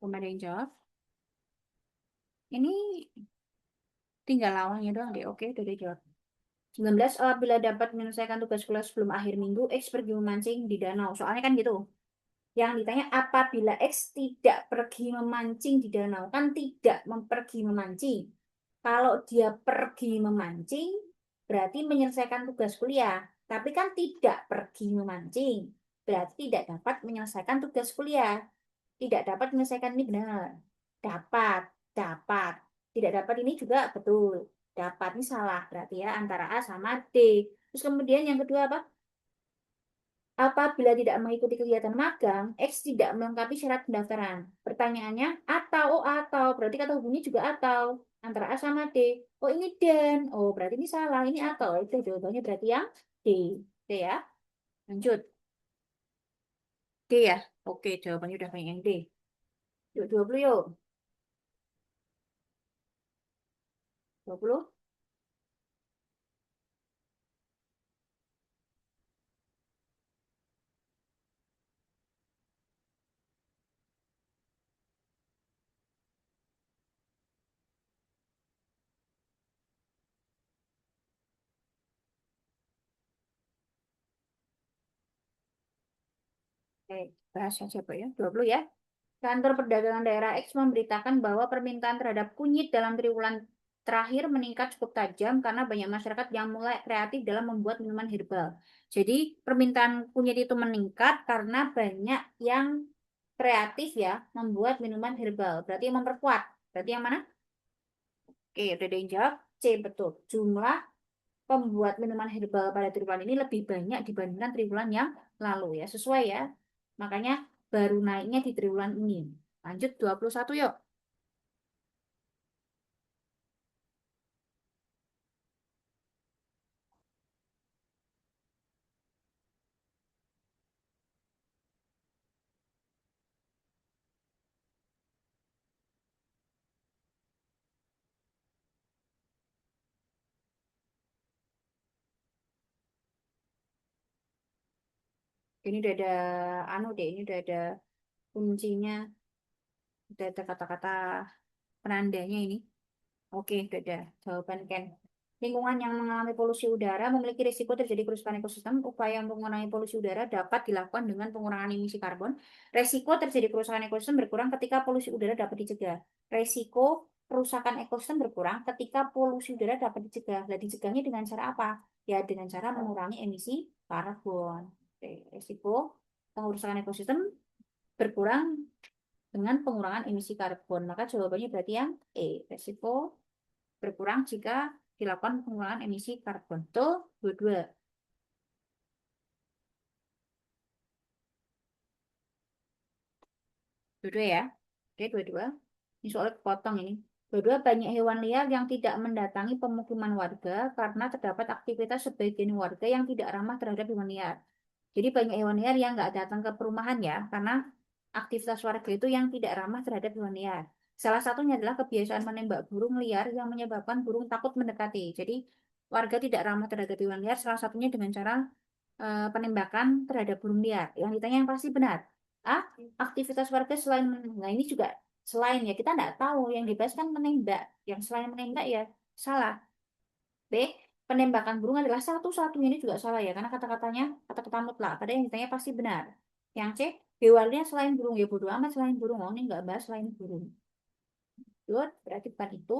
Belum ada yang jawab. Ini tinggal lawannya doang deh. Oke, udah dijawab. 19, apabila dapat menyelesaikan tugas sekolah sebelum akhir minggu, X pergi memancing di danau. Soalnya kan gitu. Yang ditanya apabila X tidak pergi memancing di danau, kan tidak pergi memancing. Kalau dia pergi memancing, berarti menyelesaikan tugas kuliah. Tapi kan tidak pergi memancing, berarti tidak dapat menyelesaikan tugas kuliah. Tidak dapat menyelesaikan ini benar. Dapat, dapat. Tidak dapat ini juga betul. Dapat ini salah berarti ya antara A sama D. Terus kemudian yang kedua apa? Apabila tidak mengikuti kegiatan magang, X tidak melengkapi syarat pendaftaran. Pertanyaannya atau berarti kata hubungnya juga atau antara A sama D. Oh ini dan. Oh berarti ini salah. Ini atau itu jawabannya berarti yang D. D ya. Lanjut. D ya. Oke jawabannya udah banyak yang D. Yuk 20 yuk. 20. Bahas aja Pak ya. 20 ya. Kantor Perdagangan Daerah X memberitakan bahwa permintaan terhadap kunyit dalam triwulan terakhir meningkat cukup tajam karena banyak masyarakat yang mulai kreatif dalam membuat minuman herbal. Jadi permintaan kunyit itu meningkat karena banyak yang kreatif ya membuat minuman herbal. Berarti yang memperkuat. Berarti yang mana? Oke, udah ada yang jawab. C, betul. Jumlah pembuat minuman herbal pada triwulan ini lebih banyak dibandingkan triwulan yang lalu ya. Sesuai ya. Makanya baru naiknya di triwulan ini. Lanjut 21 yuk. Ini udah ada anu deh, ini udah ada kuncinya, udah ada kata-kata penandanya ini. Oke, udah ada jawaban Ken. lingkungan yang mengalami polusi udara memiliki risiko terjadi kerusakan ekosistem. Upaya untuk mengurangi polusi udara dapat dilakukan dengan pengurangan emisi karbon. Risiko terjadi kerusakan ekosistem berkurang ketika polusi udara dapat dicegah. Risiko kerusakan ekosistem berkurang ketika polusi udara dapat dicegah. Nah, dicegahnya dengan cara apa? Ya, dengan cara mengurangi emisi karbon. Oke, risiko kerusakan ekosistem berkurang dengan pengurangan emisi karbon. Maka jawabannya berarti yang E. Risiko berkurang jika dilakukan pengurangan emisi karbon. Tuh, dua-dua. Dua-dua ya. Oke, dua-dua. Ini soal potong ini. Dua-dua banyak hewan liar yang tidak mendatangi pemukiman warga karena terdapat aktivitas sebagian warga yang tidak ramah terhadap hewan liar. Jadi banyak hewan liar yang nggak datang ke perumahan ya, karena aktivitas warga itu yang tidak ramah terhadap hewan liar. Salah satunya adalah kebiasaan menembak burung liar yang menyebabkan burung takut mendekati. Jadi warga tidak ramah terhadap hewan liar, salah satunya dengan cara penembakan terhadap burung liar. Yang ditanya yang pasti benar. A. Aktivitas warga selain nah ini juga selain ya kita nggak tahu yang dibahas kan menembak. Yang selain menembak ya salah. B. Penembakan burung adalah satu-satunya ini juga salah ya karena kata-katanya kata-kata mutlak. Padahal yang ditanya pasti benar. Yang C. Hewannya selain burung ya bodo amat selain burung. Oh ini nggak bahas selain burung. Good, berarti bukan itu.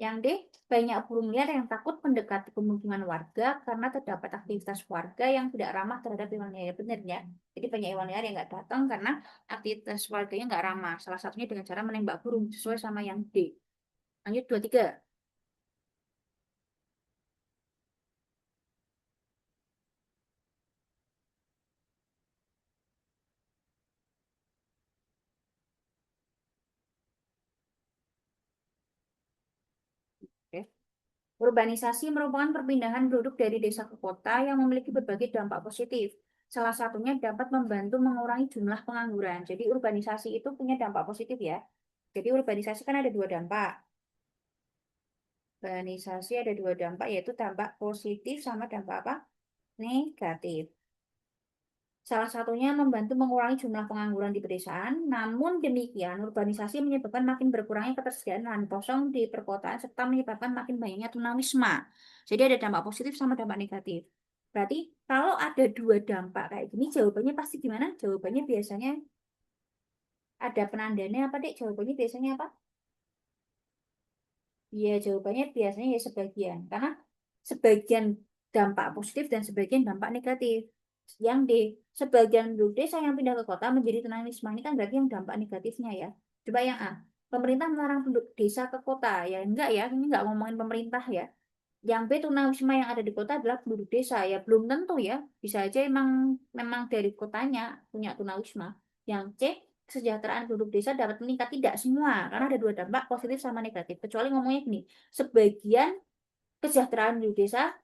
Yang D, banyak burung liar yang takut mendekati pemukiman warga karena terdapat aktivitas warga yang tidak ramah terhadap hewan liar. Benar ya. Jadi banyak hewan liar yang nggak datang karena aktivitas warganya nggak ramah. Salah satunya dengan cara menembak burung sesuai sama yang D. Lanjut dua tiga. Oke. Urbanisasi merupakan perpindahan penduduk dari desa ke kota yang memiliki berbagai dampak positif. Salah satunya dapat membantu mengurangi jumlah pengangguran. Jadi urbanisasi itu punya dampak positif ya. Jadi urbanisasi kan ada dua dampak. Urbanisasi ada dua dampak, yaitu dampak positif sama dampak apa? Negatif. Salah satunya membantu mengurangi jumlah pengangguran di pedesaan. Namun demikian, urbanisasi menyebabkan makin berkurangnya ketersediaan lahan kosong di perkotaan serta menyebabkan makin banyaknya tunawisma. Jadi ada dampak positif sama dampak negatif. Berarti kalau ada dua dampak kayak gini, jawabannya pasti gimana? Jawabannya biasanya ada penandanya apa, Dek? Jawabannya biasanya apa? Iya, jawabannya biasanya ya sebagian. Karena sebagian dampak positif dan sebagian dampak negatif. Yang D, sebagian penduduk desa yang pindah ke kota menjadi tunawisma. Ini kan berarti yang dampak negatifnya ya. Coba yang A, pemerintah melarang penduduk desa ke kota. Ya enggak ya, ini enggak ngomongin pemerintah ya. Yang B, tunawisma yang ada di kota adalah penduduk desa. Ya belum tentu ya. Bisa aja emang memang dari kotanya punya tunawisma. Yang C, kesejahteraan penduduk desa dapat meningkat. Tidak semua, karena ada dua dampak positif sama negatif. Kecuali ngomongnya gini, sebagian kesejahteraan penduduk desa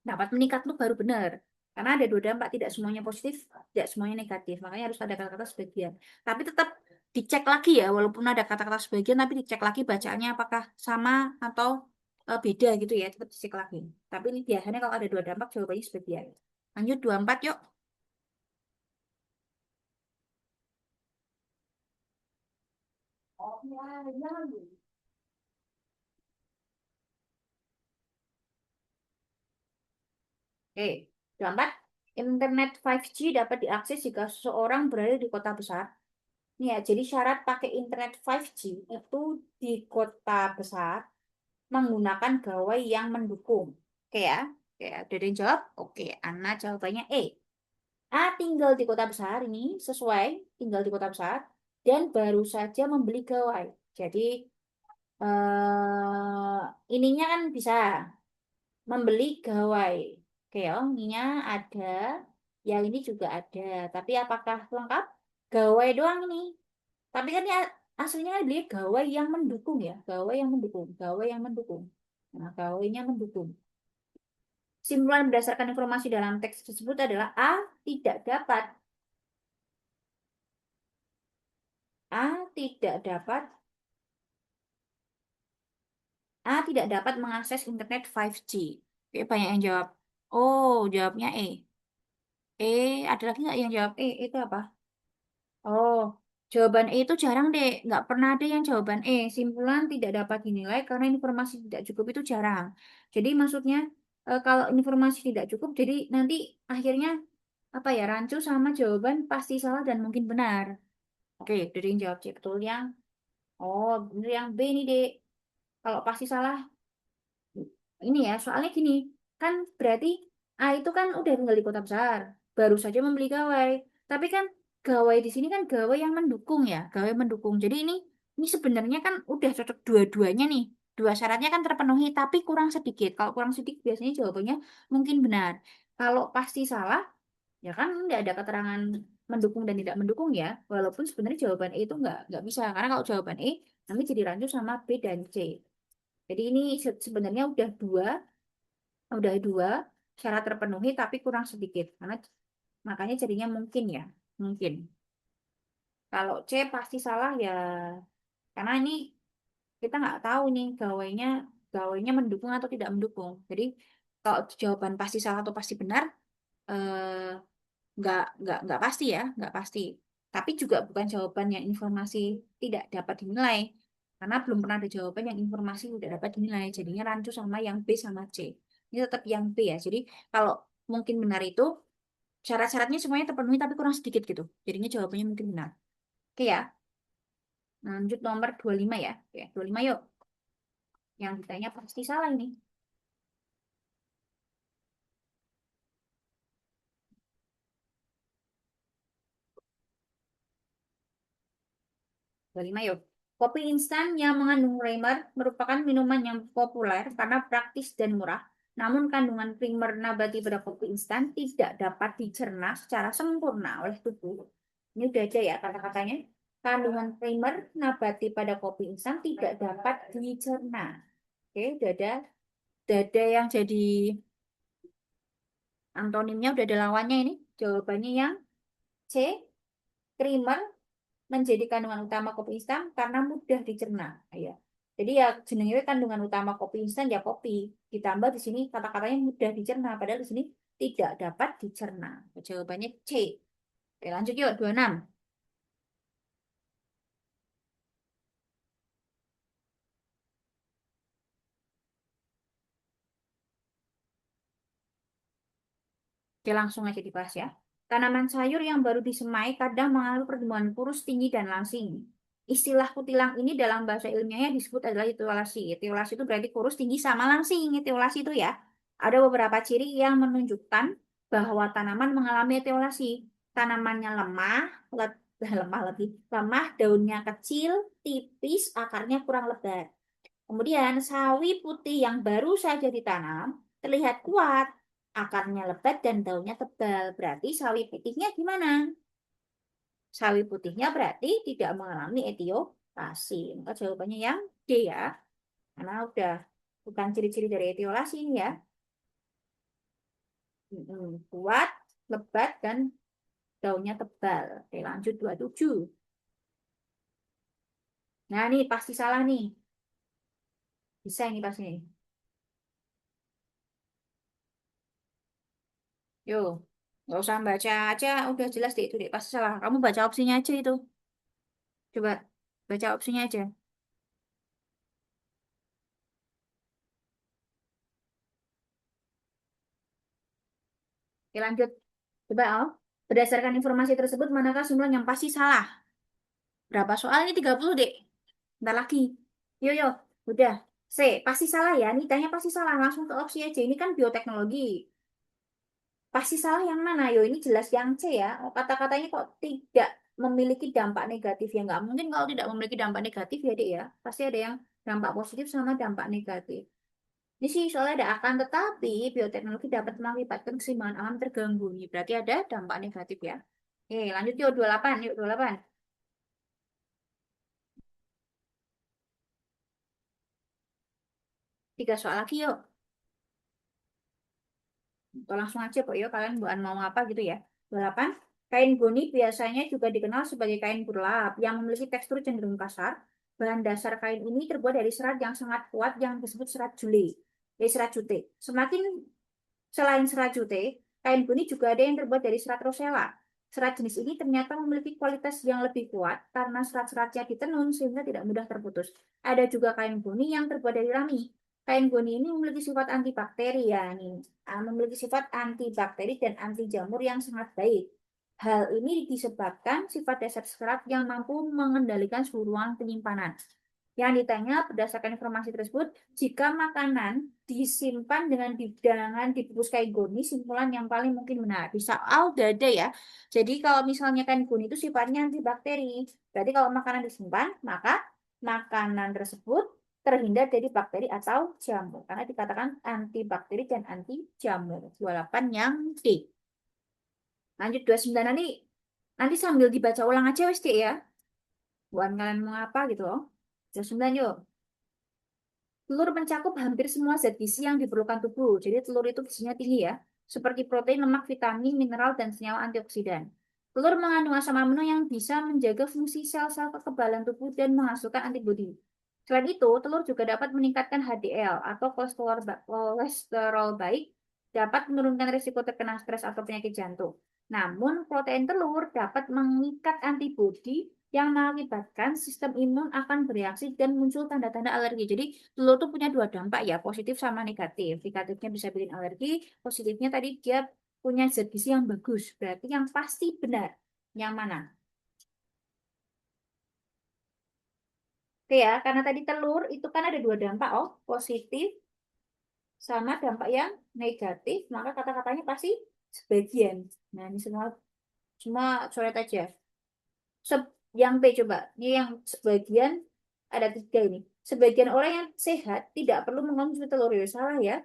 dapat meningkat itu baru benar. Karena ada dua dampak, tidak semuanya positif, tidak semuanya negatif. Makanya harus ada kata-kata sebagian. Tapi tetap dicek lagi ya, walaupun ada kata-kata sebagian, tapi dicek lagi bacaannya apakah sama atau beda gitu ya, tetap dicek lagi. Tapi ini biasanya kalau ada dua dampak, jawabannya sebagian. Lanjut 24 yuk. Oke, 24. Internet 5G dapat diakses jika seseorang berada di kota besar. Nih ya, jadi syarat pakai internet 5G itu di kota besar menggunakan gawai yang mendukung. Oke ya, oke, udah ada yang jawab? Oke, Ana jawabannya E. A tinggal di kota besar ini sesuai tinggal di kota besar dan baru saja membeli gawai. Jadi ininya kan bisa membeli gawai. Oke ya, ininya ada, yang ini juga ada. Tapi apakah lengkap? Gawai doang ini. Tapi kan ya aslinya kan dia gawai yang mendukung ya, gawai yang mendukung, gawai yang mendukung. Nah, gawainya mendukung. Simpulan berdasarkan informasi dalam teks tersebut adalah A tidak dapat. A tidak dapat. A tidak dapat mengakses internet 5G. Oke, banyak yang jawab. Oh, jawabnya E. Ada lagi nggak yang jawab E? Itu apa? Oh. Jawaban E itu jarang deh, nggak pernah ada yang jawaban E. Simpulan tidak dapat dinilai karena informasi tidak cukup itu jarang. Jadi maksudnya kalau informasi tidak cukup, jadi nanti akhirnya apa ya rancu sama jawaban pasti salah dan mungkin benar. Oke, dari yang jawab C betul yang oh bener yang B nih dek. Kalau pasti salah ini ya soalnya gini kan berarti A itu kan udah tinggal di kota besar, baru saja membeli gawai. Tapi kan gawai di sini kan gawai yang mendukung ya, gawai mendukung. Jadi ini sebenarnya kan udah cocok dua-duanya nih. Dua syaratnya kan terpenuhi, tapi kurang sedikit. Kalau kurang sedikit biasanya jawabannya mungkin benar. Kalau pasti salah, ya kan nggak ada keterangan mendukung dan tidak mendukung ya. Walaupun sebenarnya jawaban E itu nggak bisa. Karena kalau jawaban E, nanti jadi rancu sama B dan C. Jadi ini sebenarnya udah dua syarat terpenuhi tapi kurang sedikit. Karena makanya jadinya mungkin ya, mungkin. Kalau C pasti salah ya, karena ini kita nggak tahu nih gawainya mendukung atau tidak mendukung. Jadi kalau jawaban pasti salah atau pasti benar, eh, nggak pasti ya, nggak pasti. Tapi juga bukan jawaban yang informasi tidak dapat dinilai, karena belum pernah ada jawaban yang informasi tidak dapat dinilai. Jadinya rancu sama yang B sama C. Ini tetap yang B ya. Jadi kalau mungkin benar itu syarat-syaratnya semuanya terpenuhi tapi kurang sedikit gitu. Jadinya jawabannya mungkin benar. Oke ya. Lanjut nomor 25 ya. Oke, 25 yuk. Yang ditanya pasti salah ini. 25 yuk. Kopi instan yang mengandung primer merupakan minuman yang populer karena praktis dan murah. Namun kandungan primer nabati pada kopi instan tidak dapat dicerna secara sempurna oleh tubuh. Ini udah aja ya kata-katanya. Kandungan primer nabati pada kopi instan tidak dapat dicerna. Oke, udah ada yang jadi antonimnya, udah ada lawannya ini. Jawabannya yang C, primer menjadi kandungan utama kopi instan karena mudah dicerna. Ya. Jadi ya jenenge kandungan utama kopi instan ya kopi. Ditambah di sini kata-katanya mudah dicerna padahal di sini tidak dapat dicerna. Jawabannya C. Oke, lanjut yuk 26. Oke, langsung aja dibahas ya. Tanaman sayur yang baru disemai kadang mengalami pertumbuhan kurus tinggi dan langsing. Istilah kutilang ini dalam bahasa ilmiahnya disebut adalah etiolasi. Etiolasi itu berarti kurus tinggi sama langsing. Etiolasi itu ya. Ada beberapa ciri yang menunjukkan bahwa tanaman mengalami etiolasi. Tanamannya lemah, lemah lebih lemah, daunnya kecil, tipis, akarnya kurang lebat. Kemudian sawi putih yang baru saja ditanam terlihat kuat, akarnya lebat dan daunnya tebal. Berarti sawi putihnya gimana? Sawi putihnya berarti tidak mengalami etiolasi. Maka jawabannya yang D ya. Karena udah bukan ciri-ciri dari etiolasi ini ya. Kuat, lebat, dan daunnya tebal. Oke, lanjut 27. Nah, ini pasti salah nih. Bisa ini pasti nih. Yuk, nggak usah baca aja, udah jelas deh itu deh. Pasti salah. Kamu baca opsinya aja itu. Coba baca opsinya aja. Oke, lanjut. Coba, oh. Berdasarkan informasi tersebut, manakah simpulan yang pasti salah? Berapa soal ini? 30 deh. Bentar lagi. Yuk, yuk. Udah. C, pasti salah ya. Ini tanya pasti salah. Langsung ke opsi aja. Ini kan bioteknologi. Pasti salah yang mana? Yo, ini jelas yang C ya. Oh, kata-katanya kok tidak memiliki dampak negatif ya. Nggak mungkin kalau tidak memiliki dampak negatif ya, Dek ya. Pasti ada yang dampak positif sama dampak negatif. Ini sih soalnya ada akan tetapi bioteknologi dapat mengakibatkan keseimbangan alam terganggu. Ini berarti ada dampak negatif ya. Oke, lanjut yuk 28, yuk 28. Tiga soal lagi yuk. Atau langsung aja kok yuk kalian bukan mau apa gitu ya. 28. Kain goni biasanya juga dikenal sebagai kain burlap yang memiliki tekstur cenderung kasar. Bahan dasar kain ini terbuat dari serat yang sangat kuat yang disebut serat jute. Serat jute. Semakin selain serat jute, kain goni juga ada yang terbuat dari serat rosella. Serat jenis ini ternyata memiliki kualitas yang lebih kuat karena serat-seratnya ditenun sehingga tidak mudah terputus. Ada juga kain goni yang terbuat dari rami. Kain goni ini memiliki sifat antibakteri ya, nih. Memiliki sifat antibakteri dan anti jamur yang sangat baik. Hal ini disebabkan sifat dasar serat yang mampu mengendalikan suhu ruang penyimpanan. Yang ditanya berdasarkan informasi tersebut, jika makanan disimpan dengan dibungkus kain goni, simpulan yang paling mungkin benar. Bisa udah ada ya. Jadi kalau misalnya kain goni itu sifatnya antibakteri. Berarti kalau makanan disimpan, maka makanan tersebut terhindar dari bakteri atau jamur. Karena dikatakan antibakteri dan anti jamur. 28 yang D. Lanjut 29 nanti sambil dibaca ulang aja wes Dek, ya. Bukan kalian mau apa gitu loh. 29 yuk. Telur mencakup hampir semua zat gizi yang diperlukan tubuh. Jadi telur itu gizinya tinggi ya. Seperti protein, lemak, vitamin, mineral, dan senyawa antioksidan. Telur mengandung asam amino yang bisa menjaga fungsi sel-sel kekebalan tubuh dan menghasilkan antibodi. Selain itu, telur juga dapat meningkatkan HDL atau kolesterol baik, dapat menurunkan risiko terkena stres atau penyakit jantung. Namun, protein telur dapat mengikat antibodi yang mengakibatkan sistem imun akan bereaksi dan muncul tanda-tanda alergi. Jadi, telur tuh punya dua dampak ya, positif sama negatif. Negatifnya bisa bikin alergi, positifnya tadi dia punya zat gizi yang bagus. Berarti yang pasti benar. Yang mana? Oke ya, karena tadi telur itu kan ada dua dampak, oh, positif sama dampak yang negatif, maka kata-katanya pasti sebagian. Nah, ini semua cuma coret aja. Yang B coba. Ini yang sebagian ada tiga ini. Sebagian orang yang sehat tidak perlu mengonsumsi telur. Ya, salah ya.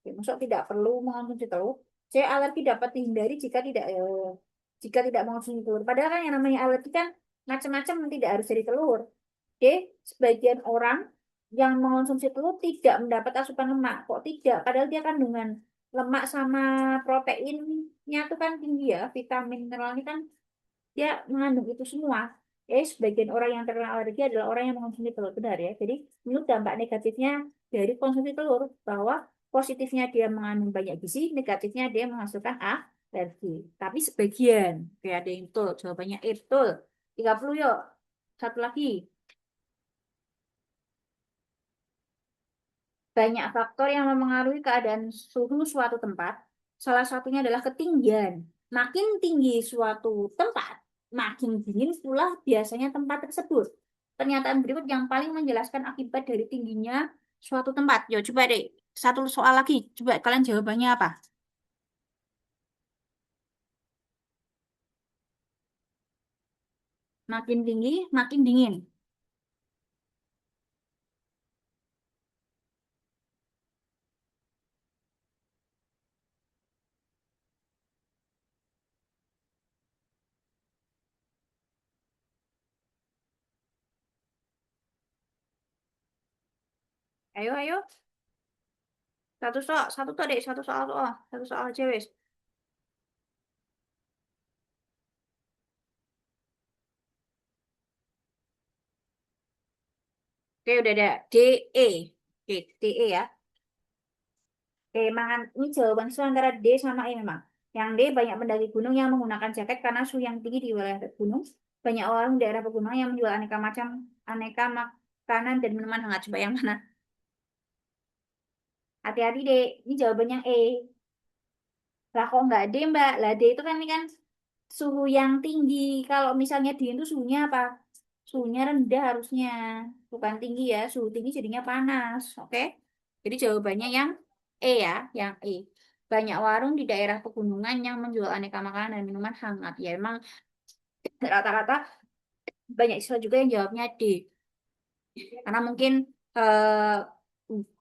Ya, maksud tidak perlu mengonsumsi telur. Saya alergi dapat dihindari jika tidak mengonsumsi telur. Padahal kan yang namanya alergi kan macam-macam tidak harus dari telur. D. Sebagian orang yang mengonsumsi telur tidak mendapat asupan lemak. Kok tidak? Padahal dia kandungan lemak sama proteinnya tuh kan tinggi ya. Vitamin mineralnya kan dia mengandung itu semua. Sebagian orang yang terkena alergi adalah orang yang mengonsumsi telur. Benar ya. Jadi, menurut dampak negatifnya dari konsumsi telur, bahwa positifnya dia mengandung banyak gizi, negatifnya dia menghasilkan alergi. Tapi sebagian. Oke, ada yang betul. Jawabannya E, betul. 30 yuk. Satu lagi. Banyak faktor yang mempengaruhi keadaan suhu suatu tempat. Salah satunya adalah ketinggian. Makin tinggi suatu tempat, makin dingin pula biasanya tempat tersebut. Pernyataan berikut yang paling menjelaskan akibat dari tingginya suatu tempat. Yo, coba deh, satu soal lagi. Coba kalian jawabannya apa? Makin tinggi, makin dingin. Ayo, ayo. Satu tuh deh, satu soal aja wes. Oke, udah ada. D, E. Oke, D, E ya. Mangan ini jawaban itu antara D sama E memang. Yang D banyak pendaki gunung yang menggunakan jaket karena suhu yang tinggi di wilayah gunung. Banyak orang di daerah pegunungan yang menjual aneka makanan dan minuman hangat. Coba yang mana? Hati-hati D. Ini jawabannya E. Lah kok nggak D Mbak? Lah D itu kan ini kan suhu yang tinggi. Kalau misalnya D itu suhunya apa? Suhunya rendah harusnya. Bukan tinggi ya. Suhu tinggi jadinya panas. Oke? Jadi jawabannya yang E ya. Yang E. Banyak warung di daerah pegunungan yang menjual aneka makanan dan minuman hangat. Ya emang rata-rata banyak siswa juga yang jawabnya D. Karena mungkin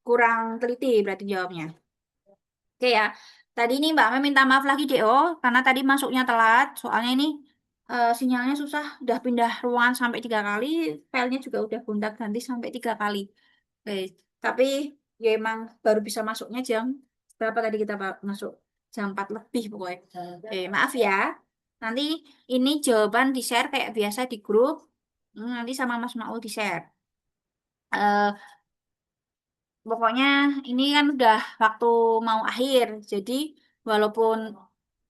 kurang teliti berarti jawabnya. Oke ya. Tadi ini Mbak Mem minta maaf lagi DO karena tadi masuknya telat. Soalnya ini sinyalnya susah. Udah pindah ruangan sampai 3 kali. Filenya juga udah gonta-ganti sampai 3 kali. Oke. Tapi ya emang baru bisa masuknya jam berapa tadi kita masuk? Jam 4 lebih pokoknya. Oke, maaf ya. Nanti ini jawaban di-share kayak biasa di grup. Nanti sama Mas Maul di-share. Eh, Pokoknya ini kan udah waktu mau akhir. Jadi walaupun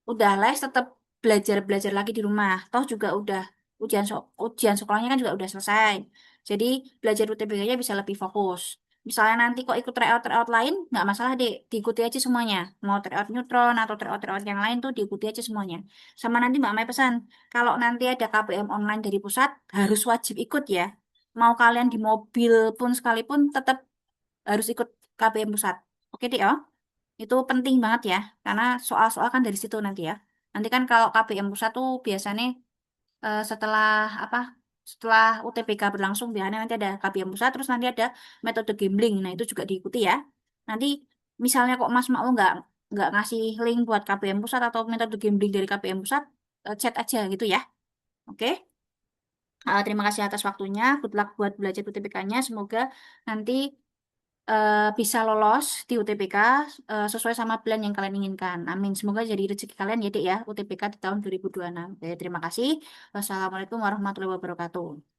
udah les tetap belajar lagi di rumah. Toh juga udah ujian sekolahnya kan juga udah selesai. Jadi belajar UTBK-nya bisa lebih fokus. Misalnya nanti kok ikut tryout lain, nggak masalah deh, diikuti aja semuanya. Mau tryout neutron atau tryout yang lain tuh diikuti aja semuanya. Sama nanti Mbak Mai pesan, kalau nanti ada KBM online dari pusat, harus wajib ikut ya. Mau kalian di mobil pun sekalipun, tetap harus ikut KBM pusat. Oke deh, oh. Itu penting banget ya, karena soal-soal kan dari situ nanti ya. Nanti kan kalau KBM pusat tuh biasanya setelah apa? Setelah UTBK berlangsung biasanya nanti ada KBM pusat, terus nanti ada metode gambling. Nah itu juga diikuti ya. Nanti misalnya kok Mas mau nggak ngasih link buat KBM pusat atau metode gambling dari KBM pusat, chat aja gitu ya. Oke. Terima kasih atas waktunya. Good luck buat belajar UTBK-nya. Semoga nanti bisa lolos di UTBK sesuai sama plan yang kalian inginkan. Amin. Semoga jadi rezeki kalian ya, Dek ya, UTBK di tahun 2026. Oke, terima kasih. Wassalamualaikum warahmatullahi wabarakatuh.